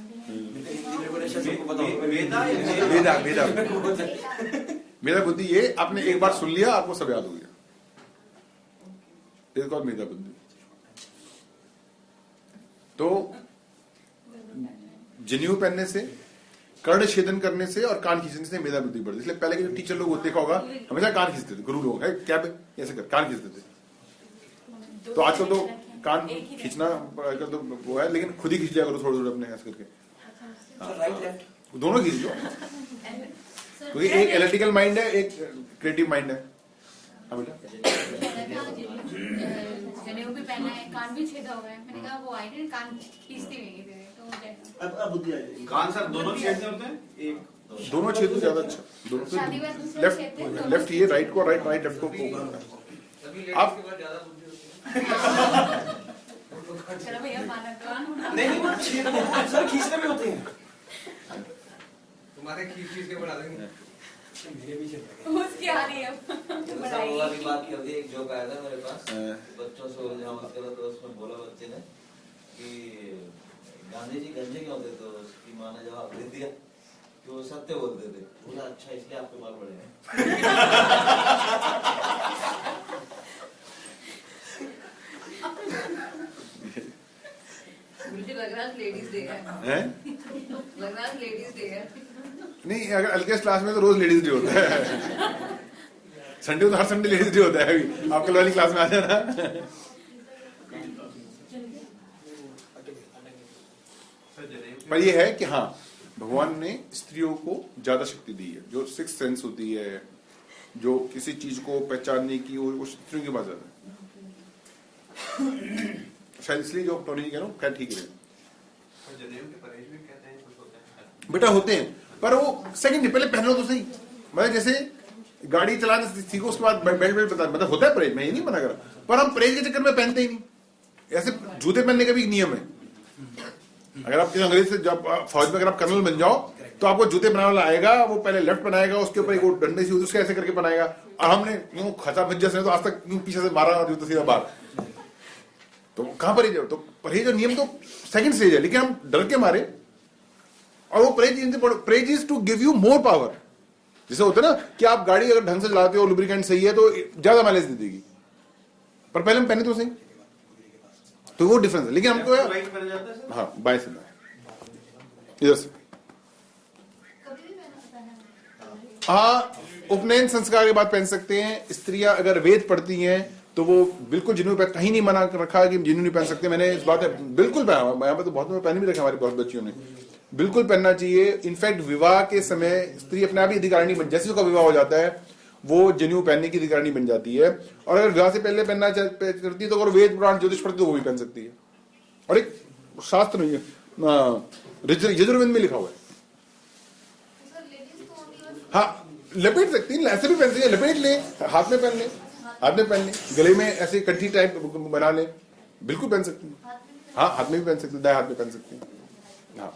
मेधा बुद्धि ये आपने एक बार सुन लिया, आपको सब याद हो गया, इसको और मेधा बुद्धि। तो जनेऊ पहनने से, कर्ण छेदन करने से और कान खींचने से मेधा बुद्धि बढ़ती है। इसलिए पहले के जो टीचर लोग होते देखा होगा, हमेशा कान खींचते थे, गुरु लोग है क्या पे ऐसे कर कान खींचते थे। तो आजकल तो कान खींचना तो वो है, लेकिन खुद ही खींच लिया करो थोड़े थोड़े अपने ऐसे करके, दोनों खींच लो, क्योंकि एक एनालिटिकल माइंड है, एक क्रिएटिव माइंड है। बेटा जनेऊ भी पहना है, कान भी छेदा हुआ है। मैंने कहा वो आई नहीं, कान खींचती रहेंगी तेरे, तो मुझे अब बुद्धि आ जाएगी। कान सर दोनों छेदने होते हैं? एक दोनों छेद तो ज्यादा अच्छा, दोनों शादी में दूसरे लेफ्ट छेद थे, दोनों लेफ्ट ये राइट को, राइट राइट लेफ्ट को। आप चलो भैया माना कान नहीं सर खींचने में होते हैं। तुम्हारे खींच के बना देंगे। मेरे भी चल उसकी आ रही है वो वाली बात कर दी। एक जोक आया था मेरे पास, बच्चों से उलझा मस्करा, तो उसमें बोला बच्चे ने कि गांधी जी गंजे क्यों होते? तो उसकी माँ ने जवाब दे दिया कि वो सत्य बोलते थे। बोला अच्छा इसलिए आपके बाल बड़े हैं। मुझे लग रहा है लेडीज डे है, लग रहा है लेडीज डे है। नहीं, अगर एलकेएस क्लास में तो रोज लेडीज डे होता है। संडे तो हर संडे लेडीज डे होता है। अभी आप कल वाली क्लास में आ जाना। पर ये है कि हाँ, भगवान ने स्त्रियों को ज्यादा शक्ति दी है। जो 6th सेंस होती है, जो किसी चीज को पहचानने की, वो स्त्रियों के पास ज्यादा है। शायद इसलिए जो टोनी जी कह रहा हूँ, क्या ठीक है बेटा, होते हैं, पर वो सेकंड पहले पहनो तो सही। मतलब जैसे गाड़ी चलाना सीखो, उसके बाद बेल्ट बता, मतलब होता है परहेज, मैं ये नहीं मना कर रहा, पर हम परहेज के चक्कर में पहनते ही नहीं। ऐसे जूते पहनने का भी एक नियम है। अगर आप किसी अंग्रेज से, जब फौज में अगर आप कर्नल बन जाओ, तो आपको जूते बनाने वाला आएगा, वो पहले लेफ्ट बनाएगा, उसके ऊपर एक डंडे से उसके ऐसे करके बनाएगा। और हमने यूं खचा भज्जा से तो आज तक पीछे से मारा जूता सीधा बाहर, तो कहां परहेज है? तो परहेज और नियम तो सेकंड स्टेज है, लेकिन हम डर के मारे। और वो परहेज is to give you more power. जैसे होता है ना कि आप गाड़ी अगर ढंग से चलाते हो, लुब्रिकेंट सही है, तो ज्यादा माइलेज दे देगी, पर पहले हम पहने तो सही, तो वो डिफरेंस है। लेकिन हमको हाँ, बाएं से इधर से। हाँ, उपनयन संस्कार के बाद पहन सकते हैं। स्त्रियां अगर वेद पढ़ती हैं तो वो बिल्कुल जनेऊ पे कहीं नहीं मना रखा कि जनेऊ नहीं पहन सकते। मैंने इस बात बिल्कुल पहना, यहाँ पे तो बहुत पहन भी रखा, हमारी बहुत बच्चियों ने। बिल्कुल पहनना चाहिए। इनफैक्ट विवाह के समय स्त्री अपने आप ही अधिकारिणी बन, जैसे उसका विवाह हो जाता है वो जनेऊ पहनने की अधिकारिणी बन जाती है। और अगर विवाह से पहले पहनना करती है तो अगर वेद पुराण ज्योतिष पढ़ती है तो वो भी पहन सकती है। और एक शास्त्र नहीं है, यजुर्वेद में लिखा हुआ है। हाँ, लपेट सकती है, ऐसे भी पहन सकती है, लपेट ले, हाथ में पहन ले, हाथ में पहन ले, गले में ऐसे कंठी टाइप बना ले, बिल्कुल पहन सकती है। हाँ, हाथ में भी पहन सकती है, दाएं हाथ में पहन सकती है। हाँ,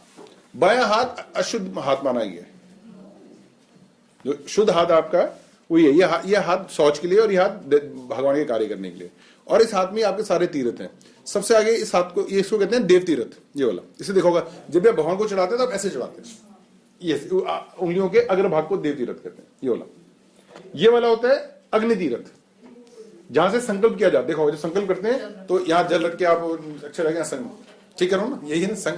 बायां हाथ अशुद्ध हाथ माना गया है, जो शुद्ध हाथ आपका वही है। ये हाथ शौच के लिए और ये हाथ भगवान के कार्य करने के लिए। और इस हाथ में आपके सारे तीर्थ हैं। सबसे आगे इस हाथ को, ये इसको कहते हैं देव तीर्थ, ये वाला। इसे देखोगा जब भी आप भगवान को चढ़ाते हैं तो आप ऐसे चढ़ाते हैं, ये उंगलियों के अग्र भाग को देव तीर्थ कहते हैं, ये वाला। ये वाला होता है अग्नि तीर्थ, जहां से संकल्प किया जाता है। देखो जब संकल्प करते हैं तो यहाँ जल रख के आप अच्छे लगे संग, ठीक करो ना, यही है ना संग।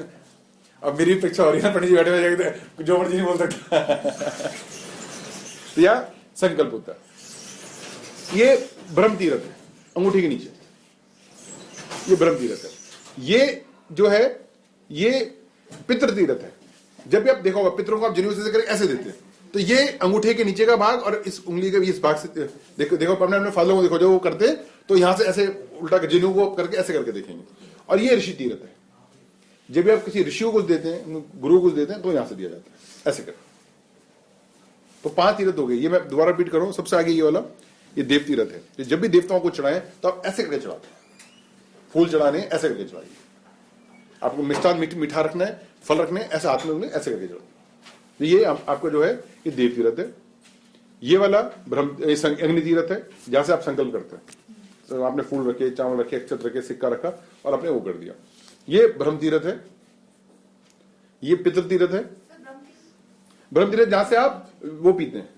अब मेरी परीक्षा हो रही है, पंडित जी बैठे हुए जो मर्जी नहीं बोल सकता। तो यह संकल्प होता है। ये ब्रह्म तीर्थ है, अंगूठी के नीचे, ये ब्रह्म तीर्थ है। ये जो है ये पितृ तीर्थ है। जब भी आप देखोगे पितरों को आप जनेऊ से करके ऐसे देते हैं, तो ये अंगूठे के नीचे का भाग और इस उंगली के इस भाग से देखो अपने फादरों को देखो जो वो करते हैं, तो यहां से ऐसे उल्टा जनेऊ को करके ऐसे करके देखेंगे। और ये ऋषि तीर्थ है। जब भी आप किसी ऋषियों को देते हैं, गुरु को देते हैं, तो यहां से दिया जाता है ऐसे कर। तो 5 तीर्थ हो गए। ये मैं दोबारा रिपीट करूं, सबसे आगे ये वाला ये देव तीर्थ है। जब भी देवताओं को चढ़ाएं तो आप ऐसे करके चढ़ाते हैं, फूल चढ़ाने ऐसे करके चढ़ाइए। आपको मिष्ठान मीठा रखना है, फल रखने ऐसे हाथ में ऐसे करके चढ़ाओ। तो ये आपको जो है ये देव तीर्थ है। ये वाला अग्नि तीर्थ है, जहां से आप संकल्प करते हैं। तो आपने फूल रखे, चावल रखे, अक्षत रखे, सिक्का रखा और आपने वो कर दिया। ये ब्रह्म तीर्थ है। ये पितृ तीर्थ है। ब्रह्म तीर्थ जहां से आप वो पीते हैं,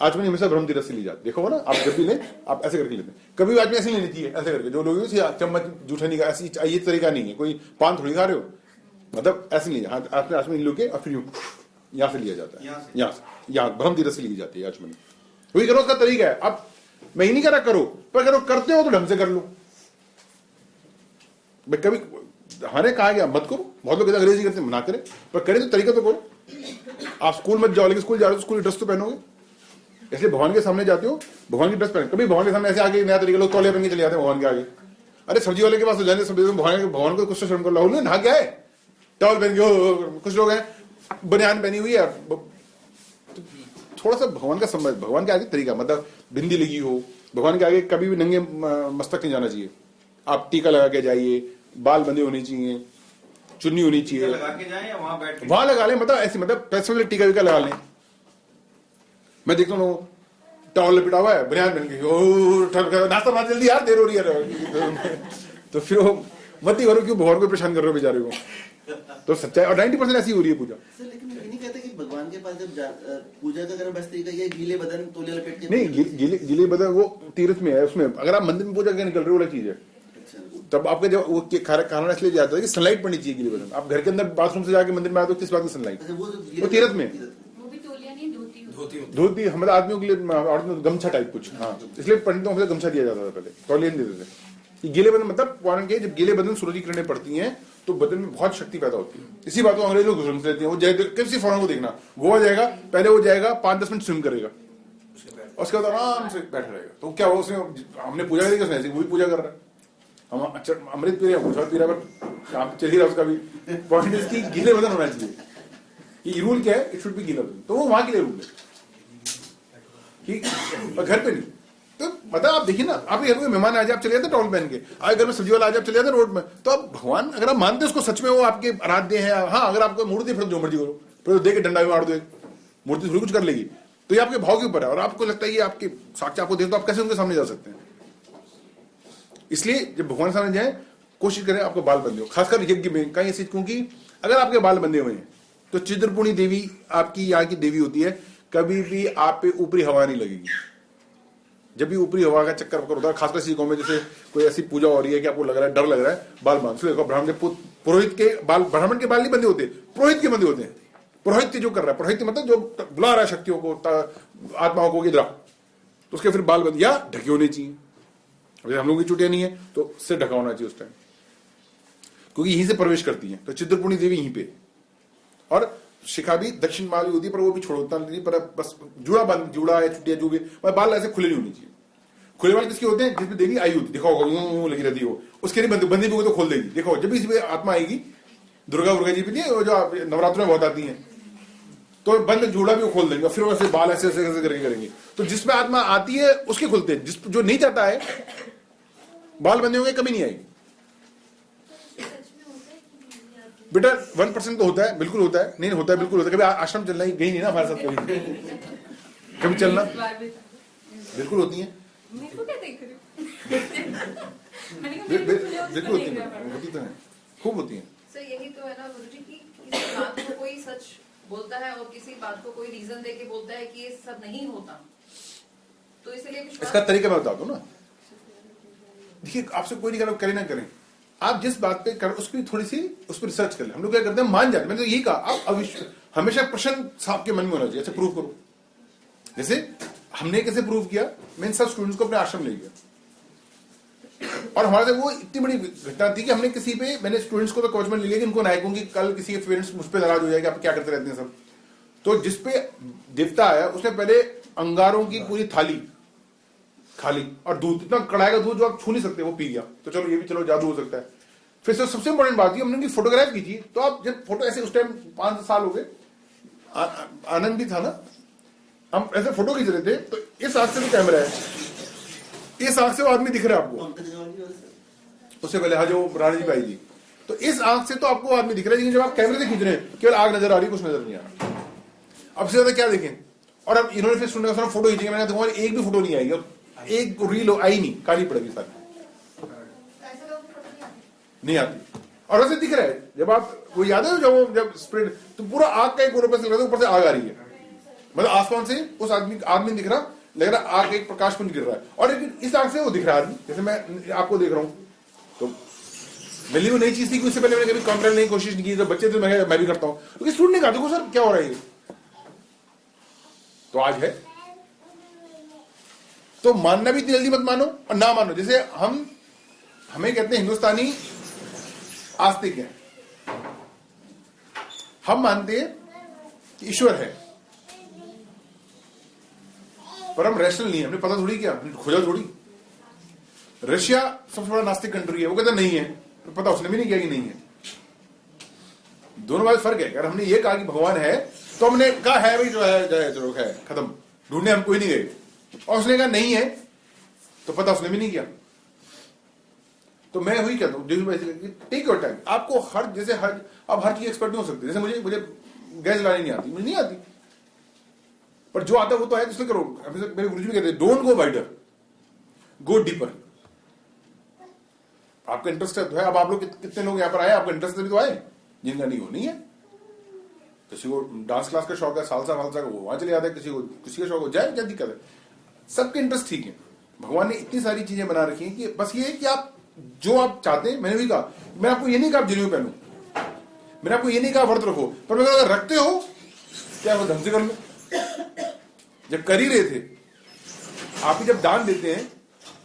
आचमनी हमेशा ब्रह्म तीर्थ से ली जाती है। देखो ना, आप जब भी लें आप ऐसे करके लेते हैं। कभी भी आचमनी ऐसे नहीं लेती है, ऐसे करके। जो लोग चम्मच जूठा नहीं, ऐसी ये तरीका नहीं है। कोई पान थोड़ी खा रहे हो, मतलब ऐसे नहीं, आपने आचमनी लो के और फिर यहां से लिया जाता है, यहाँ ब्रह्म तीर्थ से ली जाती है आचमनी। वही करो, उसका तरीका है। अब मैं ही नहीं करा करो, पर करो करते हो तो ढंग से कर लो। कभी हमारे कहा गया मत करो, बहुत लोग अंग्रेजी करते मना करें, पर करें तो तरीका तो करो। आप स्कूल मत जाओ, लेकिन स्कूल जा रहे हो स्कूल ड्रेस तो पहनोगे। इसलिए भगवान के सामने जाते हो, भगवान की ड्रेस पहन। कभी भगवान के सामने ऐसे आगे नया तरीका, लोग तौलिया पहन के चले जाते हैं भगवान के आगे। अरे सब्जी वाले के पास तो जाने, भगवान को कुछ तो शर्म कर लो, नहा क्या है, टॉवल पहन के। कुछ लोग हैं बनियान पहनी हुई है, थोड़ा सा भगवान का समझ, भगवान के आगे तरीका, मतलब बिंदी लगी हो, भगवान के आगे कभी भी नंगे मस्तक नहीं जाना चाहिए। आप टीका लगा के जाइए, बाल बंधे होने चाहिए, चुन्नी होनी चाहिए, लगा के जाएं या वहां लगा लें, मतलब ऐसे, मतलब पैसे में टीका वीका लगा लें। मैं देखता हूँ टॉवल लपेटा हुआ है, बनियान पहन के, नाश्ता बना जल्दी यार, देर हो रही है। तो फिर वो मत ही करो, क्यों भगवान को परेशान कर रहे हो बेचारे को। तो सच्चाई, और 90% ऐसी हो रही है पूजा। लेकिन ये नहीं कहते कि भगवान के पास जब पूजा का करना बस तरीका ये गीले बदन तौलिया लपेट के नहीं, गीले बदन वो तीर्थ में है। उसमें अगर आप मंदिर में पूजा करके निकल रहे हो अलग चीज है। तब आपके जब वो खाना इसलिए जाता है कि सनलाइट पड़नी चाहिए गीले बदन। आप घर के अंदर बाथरूम से जाके मंदिर में आते हो, किस बात की सनलाइट, वो तीर्थ में। वो भी तौलिया नहीं, धोती हमारे आदमियों के लिए गमछा टाइप कुछ, हाँ, इसलिए पंडितों को गमछा दिया जाता था पहले, तौलिया नहीं देते थे। गीले बदन मतलब पौराण के, जब गीले बदन सूरज की किरणें पड़ती हैं तो बदन में बहुत शक्ति पैदा होती है। इसी बात को अंग्रेज लोग घुस लेते हैं। वो किसी फौरन को देखना, गोवा जाएगा, पहले वो जाएगा 5-10 मिनट स्विम करेगा, उसके बाद आराम से बैठा रहेगा। तो क्या वो, उसने हमने पूजा करी, उसने ऐसे वही पूजा कर रहा है। हम अच्छा अमृत पी रहे हैं, पी रहा है, काम चल ही रहा उसका भी। पॉइंट इसकी गीले बदन होना चाहिए। ये रूल क्या है, इट शुड बी गीला बदन। तो वो वहां के लिए रूल है कि घर पे नहीं। तो मतलब आप देखिए ना, आपके घर में मेहमान आ जाए, आप चले जाते टॉवल पहन के, आए घर में सब्जी वाला आ जाए, आप चले जाते रोड में, तो आप भगवान अगर आप मानते हैं उसको सच में, वो आपके आराध्य है। हाँ, अगर आपको मूर्ति, फिर जो मर्जी करो, फिर तो देके डंडा भी मार दो, मूर्ति थोड़ी कुछ कर लेगी। तो ये आपके भाव के ऊपर है, और आपको लगता है ये आपके साक्षात आपको देख, तो आप कैसे उनके सामने जा सकते हैं। इसलिए जब भगवान सामने जाए, कोशिश करें आपको बाल बंधे हो, खासकर यज्ञ में कहीं ऐसी, क्योंकि अगर आपके बाल बंधे हुए हैं तो चित्रपूर्णी देवी आपकी यहाँ की देवी होती है, कभी भी आप पे ऊपरी हवा नहीं लगेगी। जब भी ऊपरी हवा का चक्कर होता है, खासकर इसी गांव में जैसे कोई ऐसी पूजा हो रही है कि आपको लग रहा है, डर लग रहा है, बाल बांध देखो। ब्राह्मण के पुरोहित के बाल, ब्राह्मण के बाल नहीं बंधे होते, पुरोहित के बंधे होते हैं। पुरोहित जो कर रहा है, पुरोहित मतलब जो बुला रहा है शक्तियों को, आत्माओं को, इधर तो उसके फिर बाल बंद या ढके होने चाहिए। अगर हम लोगों की छुट्टियां नहीं है तो सिर ढका होना चाहिए उस टाइम, क्योंकि यहीं से प्रवेश करती है। तो चित्रपूर्णी देवी यहीं पे, और शिखा भी दक्षिण वाली होती है, पर वो भी छोड़ता नहीं, पर बस जुड़ा है, छुट्टियां जो भी, बाल ऐसे खुले नहीं होनी चाहिए। खुले बाल किसके होते हैं, जिसमें देवी आई होती, देखो लगी रहती हो, उसके लिए बंदी भी तो खोल देगी। देखो जब भी इसमें आत्मा आएगी, दुर्गा जी भी नहीं, जो नवरात्र में बहुत आती है, तो बंद जुड़ा भी वो खोल देंगे, फिर वैसे बाल ऐसे ऐसे करके करेंगे। तो जिसमें आत्मा आती है उसके खुलते हैं, जो नहीं चाहता है बाल बंधे होंगे, कभी नहीं आएगी। बेटा 1% तो होता है, बिल्कुल होता है, नहीं होता है, बिल्कुल होता है। कभी आश्रम चलना ही गई नहीं ना हमारे साथ कभी, कभी चलना बिल्कुल होती है, मेरे को क्या देख रही हो? मैंने कहा मेरे को तुझे उसको बिल्कुल देख रहा है। होती तो है, खूब होती है। सर यही तो है ना गुरुजी कि किसी बात को कोई सच बोलता है और किसी बात को कोई रीजन देके बोलता है कि ये सब नहीं होता, तो इसलिए विश्वास। इसका तरीका मैं बताता हूँ ना। देखिए आपसे कोई नहीं करे ना करें, आप जिस बात पे कर उसकी थोड़ी सी उस पर रिसर्च कर ले। हम लोग क्या करते हैं, मान जाते हैं। मैंने तो यही कहा, आप हमेशा प्रश्न आपके मन में होना चाहिए, ऐसे प्रूव करो। जैसे हमने कैसे प्रूव किया, मैं सब स्टूडेंट्स को अपने आश्रम ले गया और हमारे से वो इतनी बड़ी घटना थी कि हमने किसी पे, मैंने स्टूडेंट्स को तो कोच में ले लिया कि इनको नायकों की कल किसी के पेरेंट्स मुझ पे नाराज हो जाएगा, आप क्या करते रहते हैं सब। तो जिसपे देवता आया उसने पहले अंगारों की पूरी थाली खाली और दूध, इतना कड़ाई का दूध जो आप छू नहीं सकते वो पी गया। तो चलो ये भी चलो जादू हो सकता है। फिर सबसे इंपॉर्टेंट बात थी, हमने उनकी फोटोग्राफ की थी। तो आप जब फोटो ऐसे, उस टाइम 5 साल हो गए, आनंद भी था ना, हम ऐसे फोटो खींच रहे थे। तो इस आंख से तो कैमरा है, इस आंख से वो आदमी दिख रहा है आपको। उससे पहले हाँ जो रानी जी आई थी, तो इस आंख से तो आपको आदमी दिख रहा है, लेकिन जब आप कैमरे से खींच रहे हैं केवल आग नजर आ रही, कुछ नजर नहीं आ रहा। अब से ज्यादा क्या देखें। और अब इन्होंने फिर सुनने का फोटो खींचेंगे, मैंने तुम्हारी एक भी फोटो नहीं आएगी, एक रील आई नहीं, काली पड़ेगी सारी, नहीं आती। और वैसे दिख रहा है, जब आप वो याद है जब स्प्रेड, तो पूरा आग का एक ऊपर से ऊपर से आग आ रही है, मतलब आसमान से उस आदमी दिख रहा, लग रहा आग एक प्रकाश पुंज गिर रहा है। और इस आग से वो दिख रहा है आदमी, जैसे मैं आपको देख रहा हूं। तो मेरी वो नई चीज थी कि उससे पहले मैंने कभी कंप्लेन नहीं कोशिश नहीं की। जब बच्चे थे मैं भी करता हूं, क्योंकि स्टूडेंट नहीं कहा देखो सर क्या हो रहा है, तो आज है। तो मानना भी इतनी जल्दी मत मानो और ना मानो। जैसे हमें कहते हैं हिंदुस्तानी आस्तिक है, हम मानते हैं कि ईश्वर है, पर हम रैशनल नहीं है। हमने पता थोड़ी किया, खोजा थोड़ी। रशिया सबसे बड़ा नास्तिक कंट्री है, वो कहता नहीं है, तो पता उसने भी नहीं किया कि नहीं है। दोनों बात फर्क है। अगर हमने ये कहा कि भगवान है, तो हमने कहा है भाई, जो है जो है खत्म, ढूंढने हम कोई नहीं गए। और उसने कहा नहीं है, तो पता उसने भी नहीं किया। तो मैं वही कहता हूँ, टेक योर टाइम। आपको आप हर चीज एक्सपर्ट नहीं हो सकते। जैसे मुझे गैस लानी नहीं आती, मुझे नहीं आती, पर जो आता है वो तो है, जिसमें करो। मेरे गुरुजी भी कहते हैं don't go wider, go deeper. आपका इंटरेस्ट है तो है। अब आप लोग कितने लोग यहाँ पर आए, आपका इंटरेस्ट भी तो आए, जिनका नहीं है। किसी को डांस क्लास का शौक है, सालसा वालसा का, वो वहां चले जाता है। किसी का शौक हो जाए, क्या दिक्कत है। सबके इंटरेस्ट ठीक है। भगवान ने इतनी सारी चीजें बना रखी हैं कि बस ये है कि आप जो आप चाहते हैं। मैंने भी कहा, मैं आपको ये नहीं कहा आप जनेऊ पहनो, मैंने आपको ये नहीं कहा व्रत रखो, पर मैं अगर रखते हो क्या वो ढंग से कर लो। जब कर ही रहे थे आप ही, जब दान देते हैं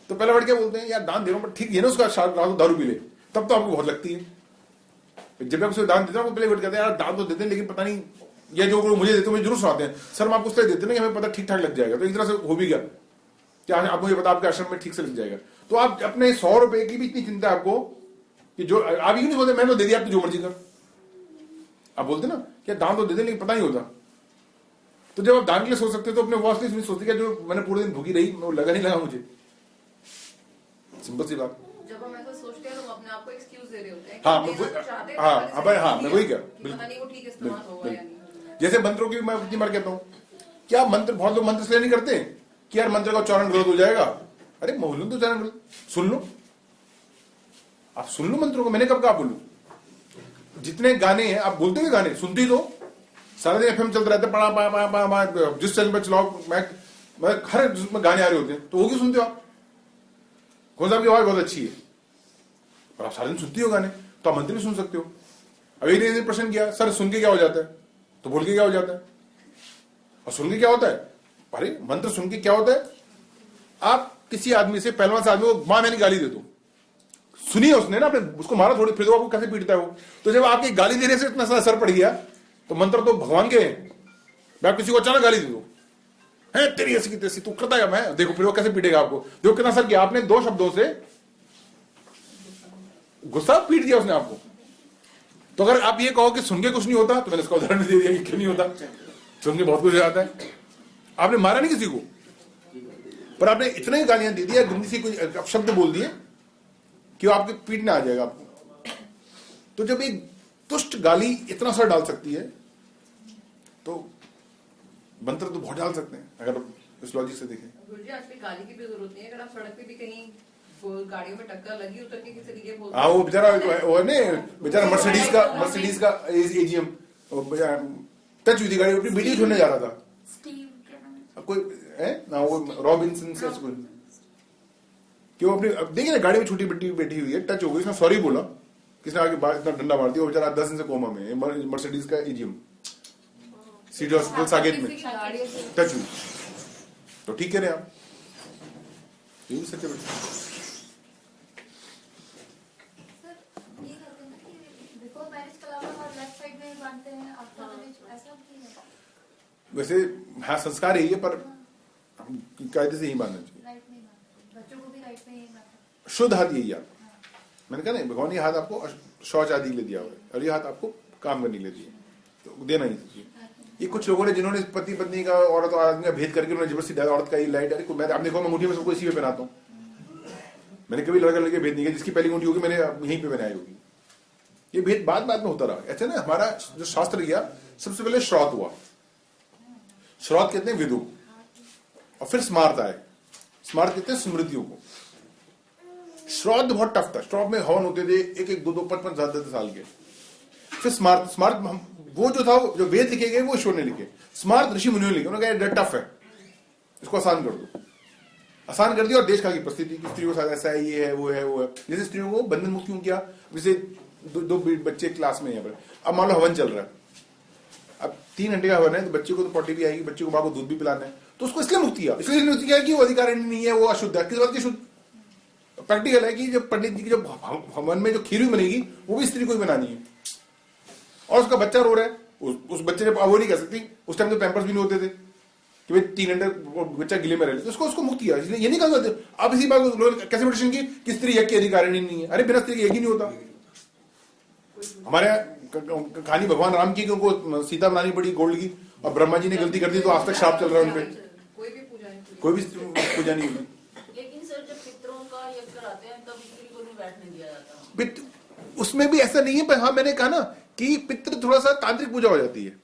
तो पहले वर्ड क्या बोलते हैं, यार दान दे रहा हूं ठीक है ना, उसका दारू पी ले, तब तो आपको बहुत लगती है। जब आप उसे दान देते हैं पहले वर्ड कहते हैं यार दान तो देते हैं, लेकिन पता नहीं, या जो मुझे देते हैं मुझे जरूर सुनाते हैं, सर हम आपको उससे देते ना कि हमें पता ठीक ठाक लग जाएगा। तो एक तरह से हो भी गया क्या आपको ये पता आपके आश्रम में ठीक से लग जाएगा। तो आप अपने 100 रुपए की भी इतनी चिंता है आपको कि जो आप यूं नहीं बोलते मैंने तो दे दिया, आप तो जो मर्जी कर। आप बोलते ना क्या दान तो दे दे, लेकिन पता नहीं होता। तो जब आप दान के लिए सोच सकते हो तो अपने उपवास के लिए सोचते क्या, जो मैंने पूरे दिन भूखी रही वो लगा नहीं लगा मुझे, सिंपल सी बात। जब हम ऐसा सोचते हैं तो अपने आप को एक्सक्यूज दे रहे होते हैं। हाँ मैं वही क्या, पता नहीं वो ठीक इस्तेमाल होगा या नहीं। जैसे मंत्रों की मैं कितनी बार कहता हूँ, क्या मंत्र, बहुत लोग मंत्र इसलिए नहीं करते कि यार मंत्र का उच्चारण गलत हो जाएगा। अरे मोहल्लू तो उच्चारण गलत, सुन लो, आप सुन लो मंत्रों को। मैंने कब कहा बोलू, जितने गाने हैं आप बोलते हुए गाने सुनते ही तो सारा दिन एफएम चलता रहता है, पड़ा जिस चैनल पर चलाओ, मैं हर जिसमें गाने आ रहे होते हैं, तो वो क्यों सुनते हो आप। कौन सा आपकी आवाज बहुत अच्छी है और आप सारा दिन सुनती हो गाने, तो आप मंत्र भी सुन सकते हो। अब एक दिन प्रश्न किया, सर सुन के क्या हो जाता है, तो बोल के क्या हो जाता है। और सुन के क्या होता है, अरे मंत्र सुन के क्या होता है, आप किसी आदमी से, पहलवान से आदमी को मां मैंने गाली दे दो, सुनी है उसने ना, आपने उसको मारा थोड़ी, फिर आपको कैसे पीटता है वो। तो जब आपकी गाली देने से इतना असर पड़ गया, तो मंत्र तो भगवान के हैं। आप किसी को अचानक गाली दे दो, है तेरी ऐसी की तैसी, तू करता है मैं, देखो फिर वो कैसे पीटेगा आपको। देखो कितना असर किया आपने, 2 शब्दों से गुस्सा पीट दिया उसने आपको। तो अगर आप ये कहो कि सुन के कुछ नहीं होता, तो मैंने इसका उदाहरण दे दिया कि क्यों नहीं होता, सुन के बहुत कुछ हो जाता है। आपने मारा नहीं किसी को, पर आपने इतने ही गालियां दे दिया, गंदी सी कोई शब्द बोल दिए कि वो आपके पीटने आ जाएगा आपको। तो जब एक तुष्ट गाली इतना असर डाल सकती है, तो मंत्र तो बहुत डाल सकते हैं अगर इस लॉजिक से देखें। गुरुजी आजकल गाली की भी जरूरत नहीं है, अगर आप सड़क पे भी कहीं गाड़ियों में टक्कर लगी उतर के किसी तरीके बोल हाँ, वो बेचारा वो ने बेचारा मर्सिडीज का एजीएम टच हुई थी गाड़ी, अपनी बेटी छोड़ने जा रहा था, कोई है ना, वो रॉबिन्सन से स्कूल कि वो अपनी देखिए ना गाड़ी में छोटी बेटी बैठी हुई है, टच हो गई, उसने सॉरी बोला, किसने आगे इतना डंडा मार दिया, वो बेचारा 10 दिन से कोमा में, मर्सिडीज का एजीएम सिटी हॉस्पिटल साकेत में टच हुई, तो ठीक कह रहे हैं आप, ये भी सच है। वैसे हाँ संस्कार यही है, पर कायदे से ही मानना चाहिए। बच्चों को भी राइट में यही बात है। शुद्ध हाथ यही आप, मैंने कहा नहीं, भगवान ये हाथ आपको शौच आदि के लिए दिया हुआ है, और ये हाथ आपको काम करने के लिए दिया, तो देना ही चाहिए। ये कुछ लोगों ने जिन्होंने पति पत्नी का, औरत और आदमी का भेद करके उन्होंने जबरदस्ती डाला, औरत का ये लाइट, अरे मैं, आपने देखो मैं मुट्ठी में सबको इसी पे पहनाता हूँ, मैंने कभी लड़का लड़के भेद नहीं किया, जिसकी पहली मुट्ठी होगी मैंने यहीं पे पहनाई होगी, ये भेद बाद में होता रहा। ऐसे ना हमारा जो शास्त्र किया, सबसे पहले श्रौत हुआ, श्रौत कहते हैं वेदों, और फिर स्मार्त आए, स्मार्त कहते हैं स्मृतियों को। श्रौत बहुत टफ था, श्रौत में हवन होते थे 1-1, 2-2, 5-5, 7-7 साल के। फिर स्मार्त वो जो था, जो वेद लिखे गए वो ईश्वर ने लिखे, स्मार्त ऋषि मुनियों ने लिखे, उन्होंने कहा टफ है, इसको आसान कर दो, आसान कर दिया। और देश का की परिस्थिति की स्त्रियों के साथ ऐसा है, ये है वो है वो है, जैसे स्त्रियों को बंधन मुक्त क्यों किया, जैसे दो बच्चे क्लास में यहाँ पर, अब मान लो हवन चल रहा है, अब 3 घंटे का हवन है, तो बच्चे को तो पॉटी भी आएगी, बच्चे को माँ को दूध भी पिलाना है, तो उसको इसलिए मुक्त किया, इसलिए मुक्त किया कि वो अधिकार नहीं है, वो अशुद्ध है। किस बात की शुद्ध? प्रैक्टिकल है कि जब पंडित जी की जब हवन में जो खीर बनेगी वो भी स्त्री को ही बनानी है, और उसका बच्चा रो रहा है, उस बच्चे ने वो नहीं कर सकती, उस टाइम तो पैंपर्स भी नहीं होते थे कि भाई 3 घंटे बच्चा गिले में रह ले, तो उसको मुक्त किया। इसलिए ये नहीं कहा, अब इसी बात कैसे मेडिटेशन की कि स्त्री यज्ञ की अधिकारिणी नहीं है, अरे बिना स्त्री के यज्ञ नहीं होता। हमारे कहानी भगवान राम की, उनको सीता बनानी पड़ी गोल्ड की, और ब्रह्मा जी ने गलती कर दी, तो आज तक श्राप चल रहा है उनपे, कोई भी पूजा नहीं हुई। लेकिन सर जब पितरों का यज्ञ कराते हैं तब स्त्री को नहीं बैठने दिया जाता, उसमें भी ऐसा नहीं है, पर हाँ मैंने कहा ना कि पितृ थोड़ा सा तांत्रिक पूजा हो जाती है,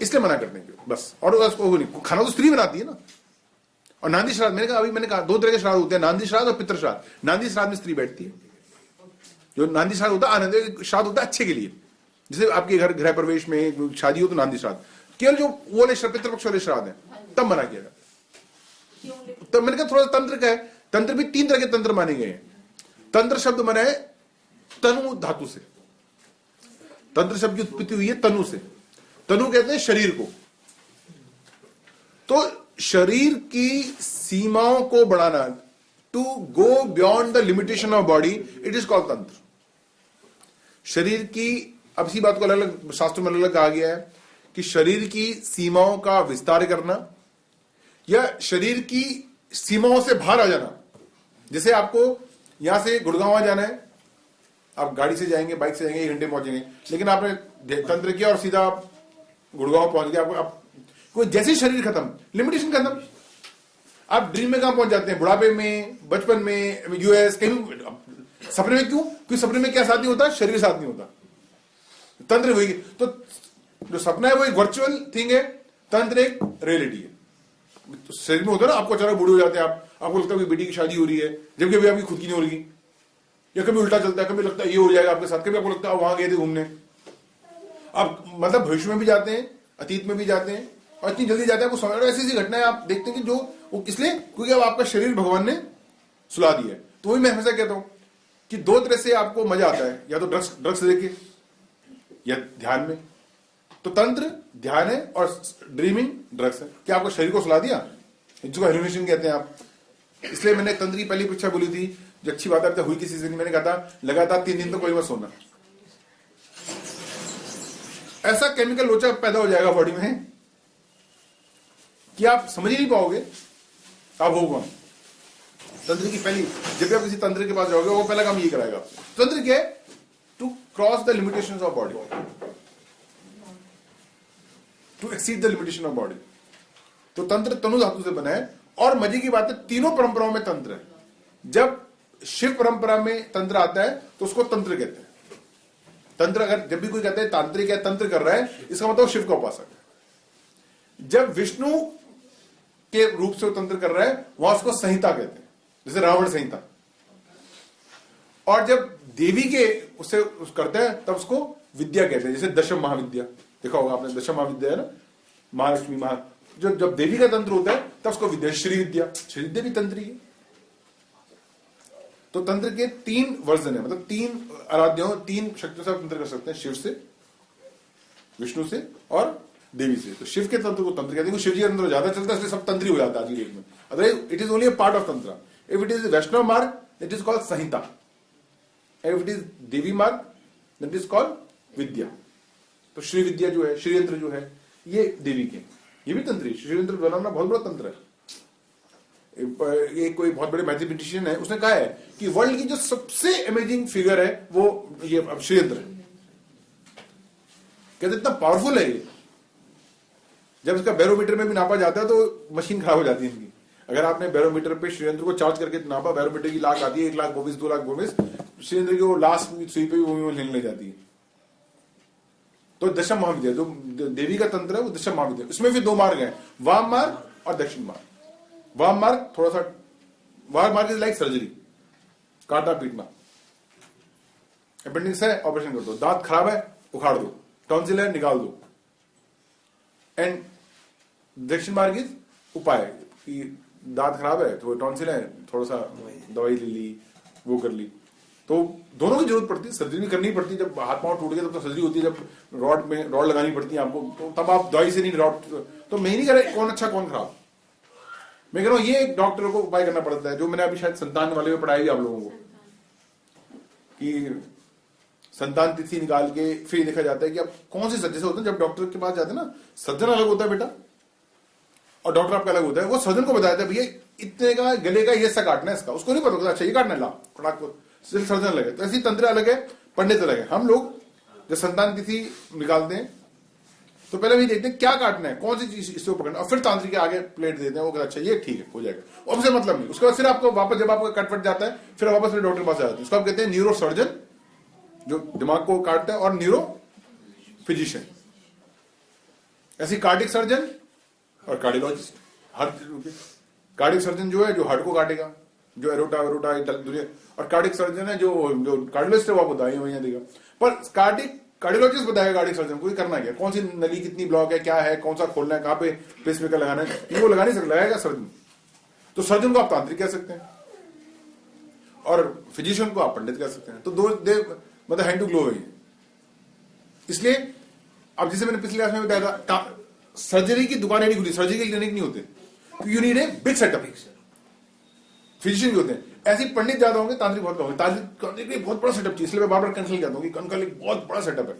इसलिए मना करते हैं बस, और उसको नहीं, खाना तो स्त्री बनाती है ना। और नांदी श्राद्ध, मैंने कहा 2 तरह के श्राद्ध होते हैं, नांदी श्राद्ध और पितृ श्राद्ध। नांदी श्राद्ध में स्त्री बैठती है, जो नांदी श्राद्ध होता है आनंद श्राद्ध होता है अच्छे के लिए, जैसे आपके घर गृह प्रवेश में शादी हो तो नांदी श्राद्ध। केवल जो वो वाले पितृपक्ष वाले श्राद्ध है तब मना किया जाता। तब मैंने कहा थोड़ा तंत्र का है, तंत्र भी 3 तरह के तंत्र माने गए हैं। तंत्र शब्द मना है तनु धातु से, तंत्र शब्द की उत्पत्ति हुई है तनु से, तनु कहते हैं शरीर को, तो शरीर की सीमाओं को बढ़ाना, to go beyond the limitation of body, it is called tantra. शरीर की, अब इसी बात को अलग अलग शास्त्रों में अलग अलग कहा गया है कि शरीर की सीमाओं का विस्तार करना या शरीर की सीमाओं से बाहर आ जाना। जैसे आपको यहां से गुड़गांव जाना है, आप गाड़ी से जाएंगे, बाइक से जाएंगे, 1 घंटे पहुंचेंगे, लेकिन आपने तंत्र किया और सीधा आप गुड़गांव पहुंच गए, आपको जैसे शरीर खत्म, लिमिटेशन खत्म। आप ड्रीम में कहां पहुंच जाते हैं, बुढ़ापे में, बचपन में, यूएस, कहीं सपने में। क्यों? क्योंकि सपने में क्या साथ नहीं होता, शरीर साथ नहीं होता, तंत्र हुई। तो जो सपना है वो एक वर्चुअल थिंग है, तंत्र एक रियलिटी है। तो शरीर में होता है ना, आपको अचानक बूढ़े हो जाते हैं, आपको लगता है कि बेटी की शादी हो रही है, जबकि अभी आपकी खुद की नहीं हो रही, या कभी उल्टा चलता है, कभी लगता है ये हो जाएगा आपके साथ, कभी आपको लगता है वहां गए थे घूमने। आप मतलब भविष्य में भी जाते हैं, अतीत में भी जाते हैं, और इतनी जल्दी जाते हैं आपको समझ। ऐसी ऐसी घटनाएं आप देखते हैं कि जो वो इसलिए क्योंकि अब आपका शरीर भगवान ने सुला दिया है। तो वही मैं हमेशा कहता हूं कि 2 तरह से आपको मजा आता है, या तो ड्रग्स लेके या ध्यान में। तो तंत्र ध्यान है और ड्रीमिंग ड्रग्स है। क्या आपको शरीर को सुला दिया, जिसको हेलुसिनेशन कहते हैं आप। इसलिए मैंने तंत्र की पहली परीक्षा बोली थी, जो अच्छी बात है हुई किसी से, मैंने कहा था लगातार 3 दिन तो कोई मत सोना, ऐसा केमिकल लोचा पैदा हो जाएगा बॉडी में कि आप समझ ही नहीं पाओगे आप हो कौन। तंत्र की पहली, जब भी आप किसी तंत्र के पास जाओगे वो पहला काम ये कराएगा आपसे। तंत्र क्या है? To cross the limitations of body, to exceed the limitation of body. तो तंत्र तनु धातु से बना है। और मजे की बात है, तीनों परंपराओं में तंत्र है। जब शिव परंपरा में तंत्र आता है तो उसको तंत्र कहते हैं। तंत्र, अगर जब भी कोई कहते हैं तांत्रिक या तंत्र कर रहा है, इसका मतलब शिव का उपासक है। जब विष्णु के रूप से वो तंत्र कर रहा है, वहां उसको संहिता कहते हैं, जैसे रावण संहिता। और जब देवी के उससे करते हैं तब उसको विद्या कहते हैं, जैसे दशम महाविद्या, देखा होगा आपने, दशम महाविद्या है ना, महालक्ष्मी जब देवी का तंत्र होता है तब उसको विद्या, श्री विद्या, श्री विद्या भी तंत्र ही है। तो तंत्र के 3 वर्जन है, मतलब 3 आराध्यों, 3 शक्तियों से आप तंत्र कर सकते हैं, शिव से, विष्णु से और देवी से। तो शिव के तंत्र को तंत्र कहते हैं, शिव जी का तंत्र ज्यादा चलता है, इसलिए सब तंत्री हो जाता है आज की डेट में। Otherwise it is only a part of tantra. If it is Vaishnava marg it is called Samhita, if it is Devi marg that is called विद्या। तो श्री विद्या जो है, श्री यंत्र जो है, ये देवी के, ये भी तंत्री। श्री यंत्र बनाना बहुत बड़ा तंत्र है। ये कोई बहुत बड़े मैथमेटिशियन है, उसने कहा है कि वर्ल्ड की जो सबसे अमेजिंग फिगर है वो ये श्री यंत्र है। कहते इतना पावरफुल है ये, जब इसका बैरोमीटर में भी नापा जाता है तो मशीन खराब हो जाती है इनकी। अगर आपने बैरोमीटर पे श्रीयंत्र को चार्ज करके नापा, बैरोमीटर की लाख आती है 1,22,000 2,22,000, श्रीयंत्र की वो लास्ट सुई पे भी वो हिलने जाती है। तो दशम महाविद्या जो देवी का तंत्र है वो दशम महाविद्या। इसमें भी 2 मार्ग हैं, वाम मार्ग और दक्षिण मार्ग। वाम मार्ग थोड़ा सा, वाम मार्ग इज लाइक सर्जरी, काटना पीटना। अपेंडिक्स है, ऑपरेशन कर दो, दांत खराब है उखाड़ दो, टॉन्सिल है निकाल दो। एंड दक्षिण मार्ग इज उपाय, कि दांत खराब है तो टॉन्सिल है, थोड़ा सा दवाई ले ली, वो कर ली। तो दोनों की जरूरत पड़ती है, सर्जरी भी करनी पड़ती है। जब हाथ पांव टूट गया तब तो सर्जरी होती है, जब रॉड लगानी पड़ती है आपको, तो तब आप दवाई से नहीं, रॉड तो मैं नहीं कह रहा कौन अच्छा कौन खराब, मैं कह रहा हूं ये एक डॉक्टर को उपाय करना पड़ता है। जो मैंने अभी शायद संतान वाले में पढ़ाई आप लोगों को, कि संतान तिथि निकाल के फिर देखा जाता है कि आप कौन से सर्जन से होते हैं। जब डॉक्टर के पास जाते हैं ना, सर्जन अलग होता है बेटा और डॉक्टर आपका अलग होता है। वो सर्जन को बताया था भैया इतने का गले का ये सा काटना है, इसका उसको नहीं पता, अच्छा ये काटना है, ला फटाक को सिर्फ सर्जन अलग है। तो ऐसी तंत्र अलग है, पंडित अलग है। हम लोग जब संतान तिथि निकालते हैं तो पहले भी देखते हैं क्या काटना है, कौन सी चीज इसको पकड़ना, और फिर तांत्रिक के आगे प्लेट देते हैं, वो कहता अच्छा ये ठीक है हो जाएगा, अब से मतलब नहीं। उसके बाद फिर आपको वापस जब आपका कट फट जाता है फिर वापस फिर डॉक्टर के पास आ जाते हैं। उसको आप कहते हैं न्यूरो सर्जन जो दिमाग को काटता है, और न्यूरो फिजिशियन, ऐसी कार्डिक सर्जन और कार्डियोलॉजिस्ट। हर कार्डिक सर्जन जो है जो हार्ट को काटेगा, जो एरोटा दुनिया, और कार्डिक सर्जन है जो कार्डियोलॉजिस्ट है वो आपको दवाइयां देगा। पर कार्डियोलॉजिस्ट बताएगा कार्डिक सर्जन को करना क्या, कौन सी नली कितनी ब्लॉक है, क्या है, कौन सा खोलना है, कहां पे पेसमेकर लगाना है, ये वो लगा नहीं सकता, लगाएगा सर्जन। तो सर्जन को आप तांत्रिक कह सकते हैं और फिजिशियन को आप पंडित कह सकते हैं। तो दो मतलब हैंड टू ग्लो है। इसलिए अब जैसे मैंने पिछले क्लास में बताया था, सर्जरी की दुकानें नहीं खुली, सर्जरी के क्लिनिक नहीं होते, you need a big setup. Physician भी होते हैं, ऐसे पंडित ज्यादा होंगे, तांत्रिक बहुत होंगे। तांत्रिक भी बहुत बड़ा सेटअप चाहिए, इसलिए मैं बार बार कंसल्ट करता हूँ कि कंकल एक बहुत बड़ा सेटअप है।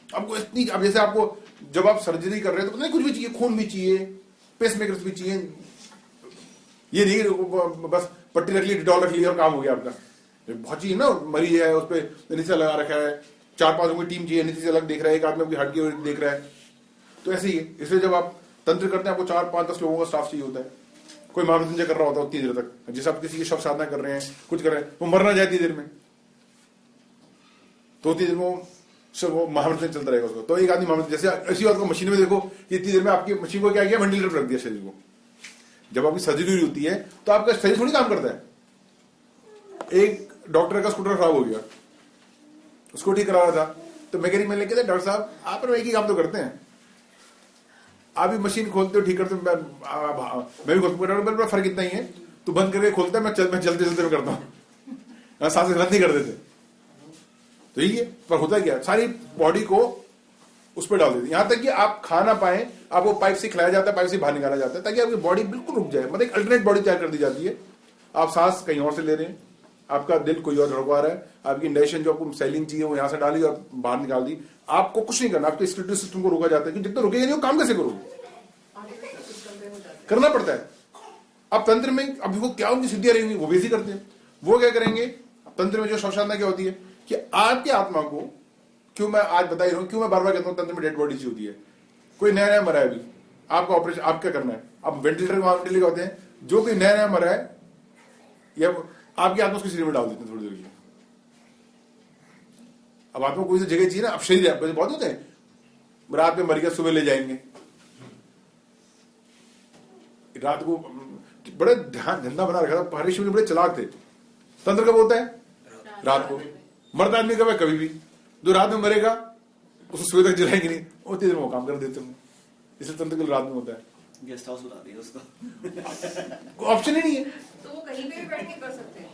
आपको इतनी, अब जैसे आपको जब आप सर्जरी कर रहे हैं तो नहीं कुछ भी चाहिए, खून भी चाहिए, पेसमेकर्स भी चाहिए, ये नहीं बस पट्टी रख ली, डिटॉल रख ली और काम हो गया आपका। बहुत चीज ना, मरीज है उस पर एनेस्थीसिया लगा रखा है, 4-5 लोगों की टीम चाहिए, एनेस्थीसिया अलग देख रहा है, एक आदमी आपकी हार्ट की देख रहा है, तो ऐसे ही है। इसलिए जब आप तंत्र करते हैं आपको 4-5-10 लोगों का स्टाफ चाहिए होता है। कोई महामृत्युंजय कर रहा होता है उतनी देर तक, जैसे आप किसी की शव साधना कर रहे हैं, कुछ कर रहे हैं, वो मरना जाए इतनी देर में, तो उतनी देर में वो महामृत्युंजय चलता रहेगा उसको। तो एक आदमी महामृत्युंजय, जैसे ऐसी बात को मशीन में देखो कि इतनी देर में आपकी मशीन को क्या किया, वेंटिलेटर पर रख दिया शरीर को। जब आपकी सर्जरी होती है तो आपका शरीर थोड़ी काम करता है। एक डॉक्टर का स्कूटर खराब हो गया, उसको ठीक करा रहा था, तो मैकेनिक मैंने कहते डॉक्टर साहब आप एक ही काम तो करते हैं, आप भी मशीन खोलते हो ठीक करते हो, मैं भी खोलता हूँ, फर्क इतना ही है, तो बंद करके खोलता है, मैं चलते चलते में करता हूँ, सांसें रद्द नहीं कर देते। तो यही है, पर होता क्या, सारी बॉडी को उस पर डाल देते, यहां तक कि आप खा ना पाए, आपको पाइप से खिलाया जाता है, पाइप से बाहर निकाला जाता है, ताकि आपकी बॉडी बिल्कुल रुक जाए। मतलब एक अल्टरनेट बॉडी तैयार कर दी जाती है। आप सांस कहीं और से ले रहे हैं, आपका दिल कोई और धड़का रहा है, आपकी इंडाइजेशन जो आपको सेलिंग चाहिए वो यहां से डाली और बाहर निकाल दी। आपको कुछ नहीं करना, आपके स्क्रिप्टिव सिस्टम को रोका जाता है कि जब तक रुकेगा नहीं वो काम कैसे करोगे, करना पड़ता है। अब तंत्र में अब वो क्या उनकी सिद्धियां रहेंगी, वो भी ऐसी करते हैं। वो क्या करेंगे, तंत्र में जो शव साधना क्या होती है कि आपकी आत्मा को, क्यों मैं आज बता ही रहा हूं, क्यों मैं बार बार कहता हूं तंत्र में डेड बॉडी होती है। कोई नया नया मरा है अभी, आपका ऑपरेशन आप क्या करना है, आप वेंटिलेटर के होते हैं, जो कोई नया नया मरा है या आपकी आत्मा उसके शरीर में डाल देते हैं थोड़ी देर के लिए। अब आपको कोई सी जगह चाहिए ना, अब शरीर बहुत होते हैं, रात में मर गया सुबह ले जाएंगे, रात को बड़े ध्यान धंधा बना रखा था, ऋषि मुनि बड़े चालाक थे। तंत्र कब होता है? रात को। मर्द आदमी कब है? कभी भी। जो रात में मरेगा उसको सुबह तक जलाएंगे नहीं, वो तेज वो काम कर देते हैं, इसलिए तंत्र केवल रात में होता है। गेस्ट हाउस बना दिया उसका, ऑप्शन ही नहीं है। तो वो कहीं पे भी बैठ के कर सकते हैं,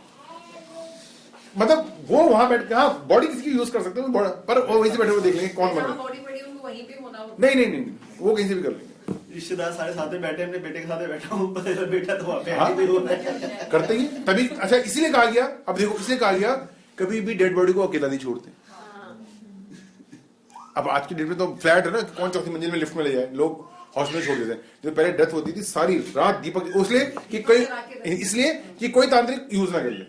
मतलब वो वहां बैठ के, हाँ बॉडी किसी की यूज कर सकते हैं, पर वो वहीं से बैठे हुए देख लेंगे कौन जहाँ बने। बॉडी पड़ी है उनको वहीं पे होना होगा। नहीं, वो कहीं से भी कर लेंगे। रिश्तेदार सारे साथ में बैठे, अपने बेटे के साथ में बैठा हूँ, बेटा तो वहाँ पे हाँ, भी हो रहा है। करते ही तभी। अच्छा, इसीलिए कहा गया, अब देखो इसलिए कहा गया कभी भी डेड बॉडी को अकेला नहीं छोड़ते। अब आज की डेट में तो फ्लैट है ना, कौन चौथी मंजिल में लिफ्ट में ले जाए, लोग हॉस्पिटल छोड़ देते हैं। जो पहले डेथ होती थी सारी रात दीपक, इसलिए कि कोई तांत्रिक यूज ना कर ले।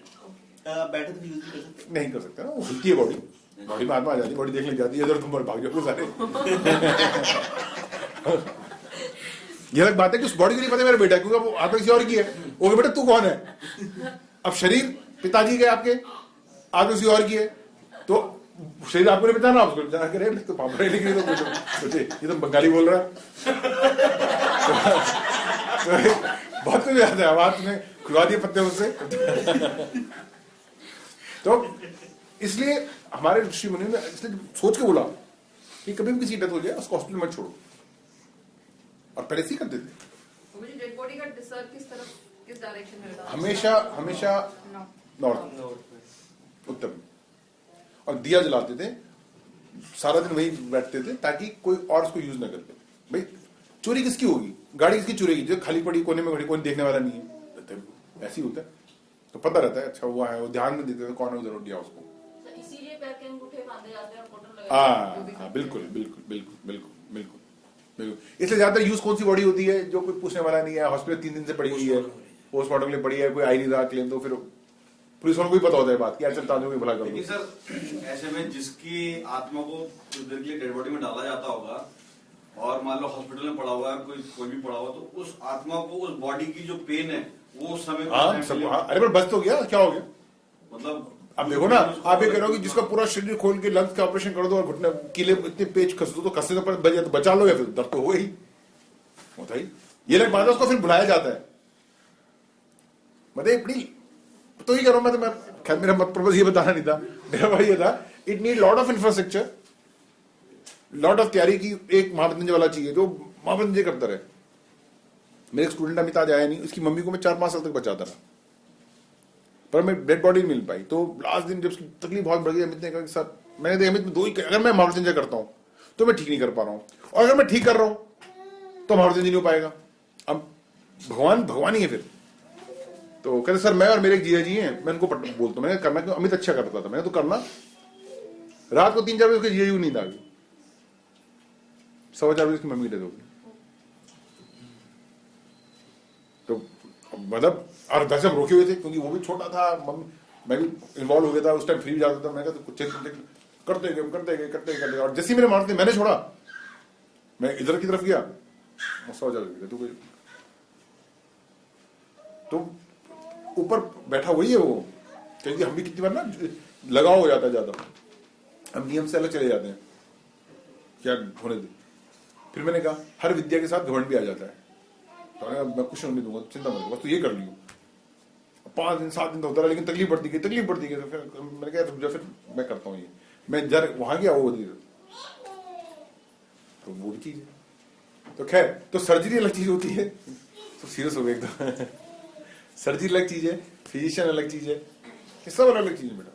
बैठे तो यूज नहीं कर सकते, नहीं कर सकते ना, वो हिलती है बॉडी, बॉडी में आत्मा आ जाती है, बॉडी देखने जाती है, इधर तुम भाग जाओगे सारे। ये अलग बात है कि उस बॉडी को नहीं पता मेरा बेटा, क्योंकि वो आत्मा किसी और की है। वो बेटा तू कौन है? अब शरीर पिताजी के आपके, आत्मा किसी और की है, तो शरीर आपको नहीं बताना, आपको जाना करे तो पापा नहीं, लेकिन तो सोचे ये तो बंगाली बोल रहा है। तो बहुत कुछ याद है, आवाज में खुलवा दिए पत्ते उससे। तो इसलिए हमारे ऋषि मुनि ने इसलिए सोच के बोला कि कभी भी किसी डेथ हो जाए उसको हॉस्पिटल मत छोड़ो, और पहले से ही करते थे। मुझे डेड बॉडी का डिसर किस तरफ, किस डायरेक्शन में होता है? हमेशा नॉर्थ, उत्तर में, और दिया जलाते थे, सारा दिन वही बैठते थे ताकि कोई और उसको यूज ना कर ले। भाई चोरी किसकी होगी? गाड़ी किसकी चोरी होगी? जो खाली पड़ी कोने में खड़ी, कोई देखने वाला नहीं है, ऐसी होता है, तो पता रहता है अच्छा हुआ है, वो ध्यान में देते थे कौन है उधर दिया उसको। इसीलिए पैर के अंगूठे बांधे जाते हैं और कॉटन लगाए। हाँ, बिल्कुल। इसलिए ज्यादा यूज कौन सी बॉडी होती है? जो कोई पूछने वाला नहीं है, हॉस्पिटल 3 दिन से पड़ी हुई है, पोस्टमार्टम के लिए पड़ी है, कोई आई नहीं रहा क्लेम, तो फिर पुलिस वालों को भी पता होता है बात कि चलता हूँ भला करो। लेकिन सर ऐसे में जिसकी आत्मा को कुछ देर के लिए डेड बॉडी में डाला जाता होगा और मान लो हॉस्पिटल में पड़ा हुआ है, कोई भी पड़ा हुआ, तो उस आत्मा को उस बॉडी की जो पेन है वो उस समय अरे पर बच तो गया, क्या हो गया? मतलब अब देखो ना, आप ये कह रहे हो कि जिसका पूरा शरीर खोल के लंग्स का ऑपरेशन कर दो और घुटने कीले इतने पेच कस दो, तो कसने तो पर बचा लो, या फिर दर्द तो हो ही होता ही। ये लग बात है, उसको फिर बुलाया जाता है। मतलब बड़ी तो ही करो, मैं खैर मेरा मत पर्पज ये बताना नहीं था, मेरा भाई ये था, it need lot of infrastructure, lot of तैयारी की। एक महापतंजलि वाला चाहिए जो महापतंजलि करता रहे। मेरे एक स्टूडेंट अमित आज आया नहीं, उसकी मम्मी को मैं 4-5 साल तक बचाता रहा, पर मैं डेड बॉडी नहीं मिल पाई। तो लास्ट दिन जब उसकी तकलीफ बहुत बढ़ गई, अमित ने कहा कि सर, मैंने देखा अमित में 2 ही, अगर मैं महापतंजलि करता हूं तो मैं ठीक नहीं कर पा रहा हूं, और अगर मैं ठीक कर रहा हूं तो महापतंजलि नहीं हो पाएगा। अब भगवान ही है फिर। तो कहते सर, मैं और मेरे एक जीजा जी हैं, मैं उनको बोलता हूँ, मैंने करना क्यों? अमित अच्छा करता था, मैंने तो करना। रात को 3-4 बजे उसके जीजा जी को नींद आ गई, 4:15 बजे उसकी मम्मी की डेथ हो गई। तो मतलब और वैसे हम रोके हुए थे क्योंकि वो भी छोटा था, मैं भी इन्वॉल्व हो गया था, उस टाइम फ्री भी जाता था। मैंने कहा तो कुछ करते गए, और जैसे मेरे मारते मैंने छोड़ा, मैं इधर की तरफ गया, 100 गया, तो ऊपर बैठा हुई है वो, क्योंकि हम भी कितनी बार ना लगाव हो जाता है ज्यादा, हम नियम से अलग चले जाते हैं, क्या होने दे। फिर मैंने कहा हर विद्या के साथ घमंड भी आ जाता है, तो मैं कुछ नहीं दूंगा, चिंता मत करो, बस तू ये कर लियो। 5 दिन 7 दिन तो होता रहा, लेकिन तकलीफ बढ़ती गई, तो फिर मैंने कहा फिर मैं करता हूँ ये। मैं जर वहां गया, वो तो वो भी चीज है। तो खैर, तो सर्जरी अलग चीज होती है, तो सीरियस हो गए एकदम। सर्जरी अलग चीज है, फिजिशियन अलग चीज है, सब अलग चीज है बेटा।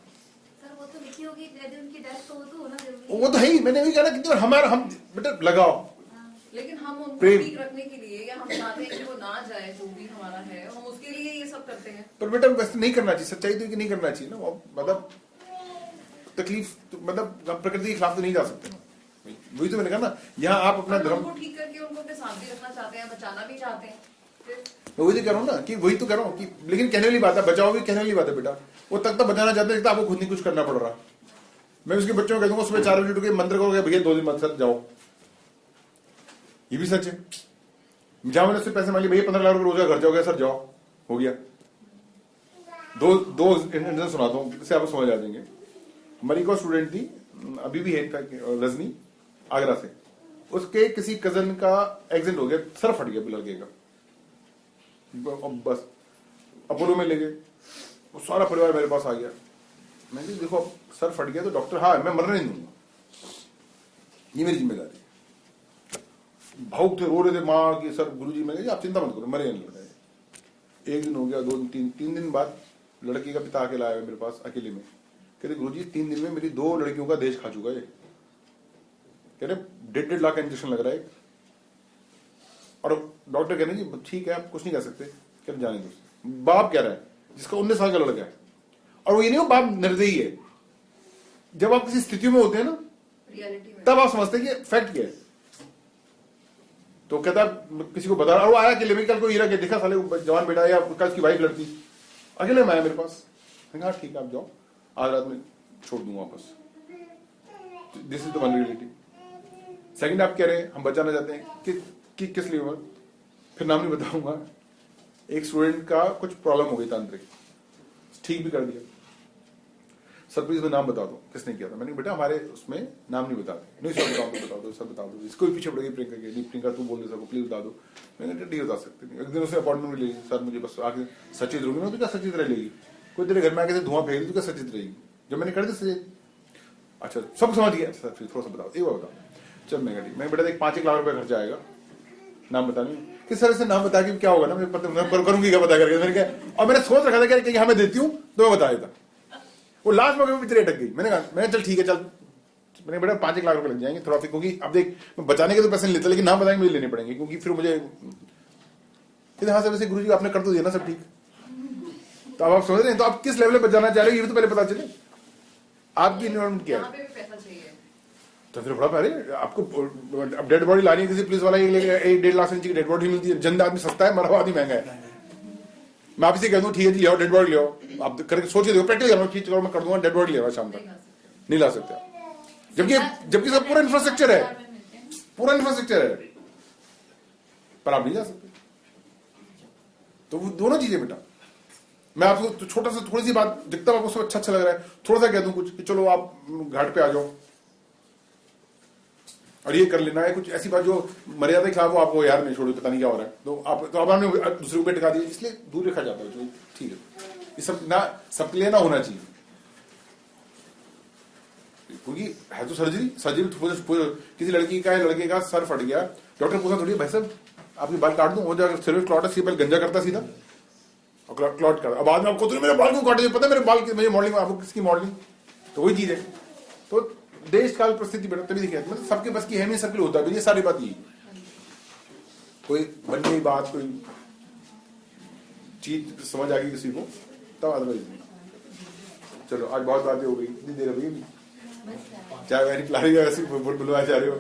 सर वो तो लिखी होगी, यदि उनकी डेथ हो तो होना जरूरी है। वो तो है ही, मैंने भी कहा ना कि हम बेटा लगाओ, लेकिन हम उनको प्रेम ठीक रखने के लिए, या हम चाहते हैं कि वो ना जाए, जो भी हमारा है, हम उसके लिए ये सब करते हैं। पर बेटा वैसे नहीं करना चाहिए, सच्चाई तो कि नहीं करना चाहिए ना, मतलब तकलीफ तो, मतलब प्रकृति के खिलाफ तो नहीं जा सकते ना। वही तो मैंने कहा ना, यहाँ आप अपना धर्म उनको ठीक करके उनको अपने साथ भी रखना चाहते हैं, बचाना भी चाहते हैं। मैं वही तो कह रहा हूँ ना, कि वही तो कह रहा हूँ कि, लेकिन कहने वाली बात है, बचाओ भी कहने वाली बात है बेटा। वो तक तो बचाना चाहते हैं, आपको खुद नहीं कुछ करना पड़ रहा। मैं उसके बच्चों को कह दूंगा सुबह 4 बजे उठ के मंत्र करोगे, भैया 2 दिन मत सर जाओ, ये भी सच है। जहां मैंने उससे पैसे मांगे, भैया 15 लाख रुपए रोज का खर्चा हो गया सर, जाओ, हो गया। दो इंसिडेंट सुनाता हूँ, इससे आप समझ आ जाएंगे। हमारी एक स्टूडेंट थी, अभी भी है इनफैक्ट, रजनी आगरा से, उसके किसी कजन का एक्सीडेंट हो गया, सर फट गया लड़के का, बस अपोलो में ले गए, वो सारा परिवार मेरे पास आ गया। मैंने कहा देखो अब सर फट गया तो डॉक्टर, हाँ मैं मरने नहीं दूंगा, ये मेरी जिम्मेदारी है। भावुक थे, रो रहे थे माँ की, सर गुरुजी, मैं आप चिंता मत करो, मरे नहीं लड़का। एक दिन हो गया, 2 दिन, 3 दिन बाद लड़की का पिता आके लाया मेरे पास अकेले में, कहते गुरुजी 3 दिन में मेरी 2 लड़कियों का दहेज खा चुका है। कह रहे 1.5 लाख का इंजेक्शन लग रहा है, और डॉक्टर कह रहे जी ठीक है आप कुछ नहीं कर सकते, कह रहे जाने दो। बाप कह रहा है जिसका 19 साल का लड़का है, और वो ये नहीं हो बाप निर्दयी है। जब आप किसी स्थिति में होते हैं ना, रियलिटी में तब आप समझते हैं कि फैक्ट क्या है। तो कहता किसी को बता रहा, वो आया अकेले में, कल को हीरा के देखा साले जवान बेटा, या कल उसकी वाइफ लड़ती, अकेले में आया मेरे पास। हाँ ठीक है आप जाओ, आज रात में छोड़ दूंगा वापस। This is the vulnerability. Second आप कह रहे हैं हम बचाना चाहते हैं कि किस लिए, फिर नाम नहीं बताऊंगा। एक स्टूडेंट का कुछ प्रॉब्लम हो गई तांत्रिक, ठीक भी कर दिया, सर प्लीज नाम बता दो किसने किया था। मैंने बेटा हमारे उसमें नाम नहीं बताते। नहीं सर बताओ तो बता दो, सर बता दो, इसको भी पीछे पड़ गई प्रियंका के, नहीं प्रियंका तू बोल दे सर को प्लीज बता दो। मैंने कहा नहीं बता सकते नहीं। एक दिन उसने अपॉइंटमेंट ली, सर मुझे बस आके सचित रहूंगी। मैं तो क्या सचित रह लेगी, कोई तेरे घर में आके धुआं फेंक तो क्या सचित रहेगी। जब मैंने कर दी अच्छा सब समझ गया, सर फिर थोड़ा सा बताओ, एक बार बताओ। चल मैं कहा मैं बेटा 5-1 लाख रुपए खर्चा आएगा, नाम बताने कि सर इसे नाम बता के क्या होगा ना, मैं करूंगी क्या बता करके। मैंने कहा, और मैंने सोच रखा था कि हमें देती हूँ तो मैं बता देता। वो लास्ट में पिक्चर अटक गई। मैंने कहा चल ठीक है चल, मैंने बेटा 5-1 लाख रुपए लग जाएंगे थोड़ा, क्योंकि अब देख मैं बचाने के तो पैसे नहीं लेता, लेकिन नाम बताएंगे मुझे लेने पड़ेंगे, क्योंकि फिर मुझे हाँ सर वैसे गुरुजी आपने कर तो दिया ना सब ठीक। तो अब आप समझ रहे हैं, तो आप किस लेवल पे बचाना चाह रहे हो ये भी तो पहले पता चले आपकी इन्वॉल्वमेंट क्या है। तो फिर बड़ा अरे आपको अब डेड बॉडी लानी है किसी पुलिस वाला, 1-1.5 लाख से नीचे की डेड बॉडी मिलती है। जिंदा आदमी सस्ता है, मरा हुआ आदमी महंगा है। मैं आपसे कह दूं ठीक है जी ले आओ डेड बॉडी ले आओ, आप करके सोच के देखो, प्रैक्टिस करो, ठीक करो, मैं कर दूंगा डेड बॉडी ले आओ शाम तक, नहीं ला सकते। जबकि सब पूरा इंफ्रास्ट्रक्चर है, पूरा इंफ्रास्ट्रक्चर है, पर आप नहीं जा सकते। तो वो दोनों चीजें बेटा, मैं आपको छोटा सा थोड़ी सी बात दिखता है आपको अच्छा लग रहा है, थोड़ा सा कह दूं कुछ कि चलो आप घाट पे आ जाओ और ये कर लेना है, कुछ ऐसी बात जो मर्यादा के खिलाफ हो, आपको यार नहीं छोड़ो पता नहीं क्या हो रहा है, तो अब हमने दूसरे को टिका दिया, इसलिए दूर रखा जाता है। ठीक है, ये सब ना सबके लिए ना होना चाहिए, क्योंकि है तो सर्जरी किसी लड़की का है, लड़के का सर फट गया, डॉक्टर पूछा थोड़ी भाई साहब आपके बाल काट दूं, हो जाएगा सिर्फ क्लॉट है, पहले गंजा करता सीधा और क्लॉट कर, अब बाद में आपको तो मेरे बाल क्यों काटे, पता है मेरे बाल मेरी मॉडलिंग, आपको किसकी मॉडलिंग, तो वही चीज है। तो देश काल परिस्थिति बेटा तभी दिखे, मतलब सबके बस की है नहीं, सबके लिए होता है, ये सारी बात यही, कोई बन गई बात, कोई चीज समझ आ गई किसी को तब, अदरवाइज नहीं। चलो आज बहुत बातें हो गई, इतनी देर हो गई, चाय वाय पिला रही है, ऐसी बुलवा जा रहे हो।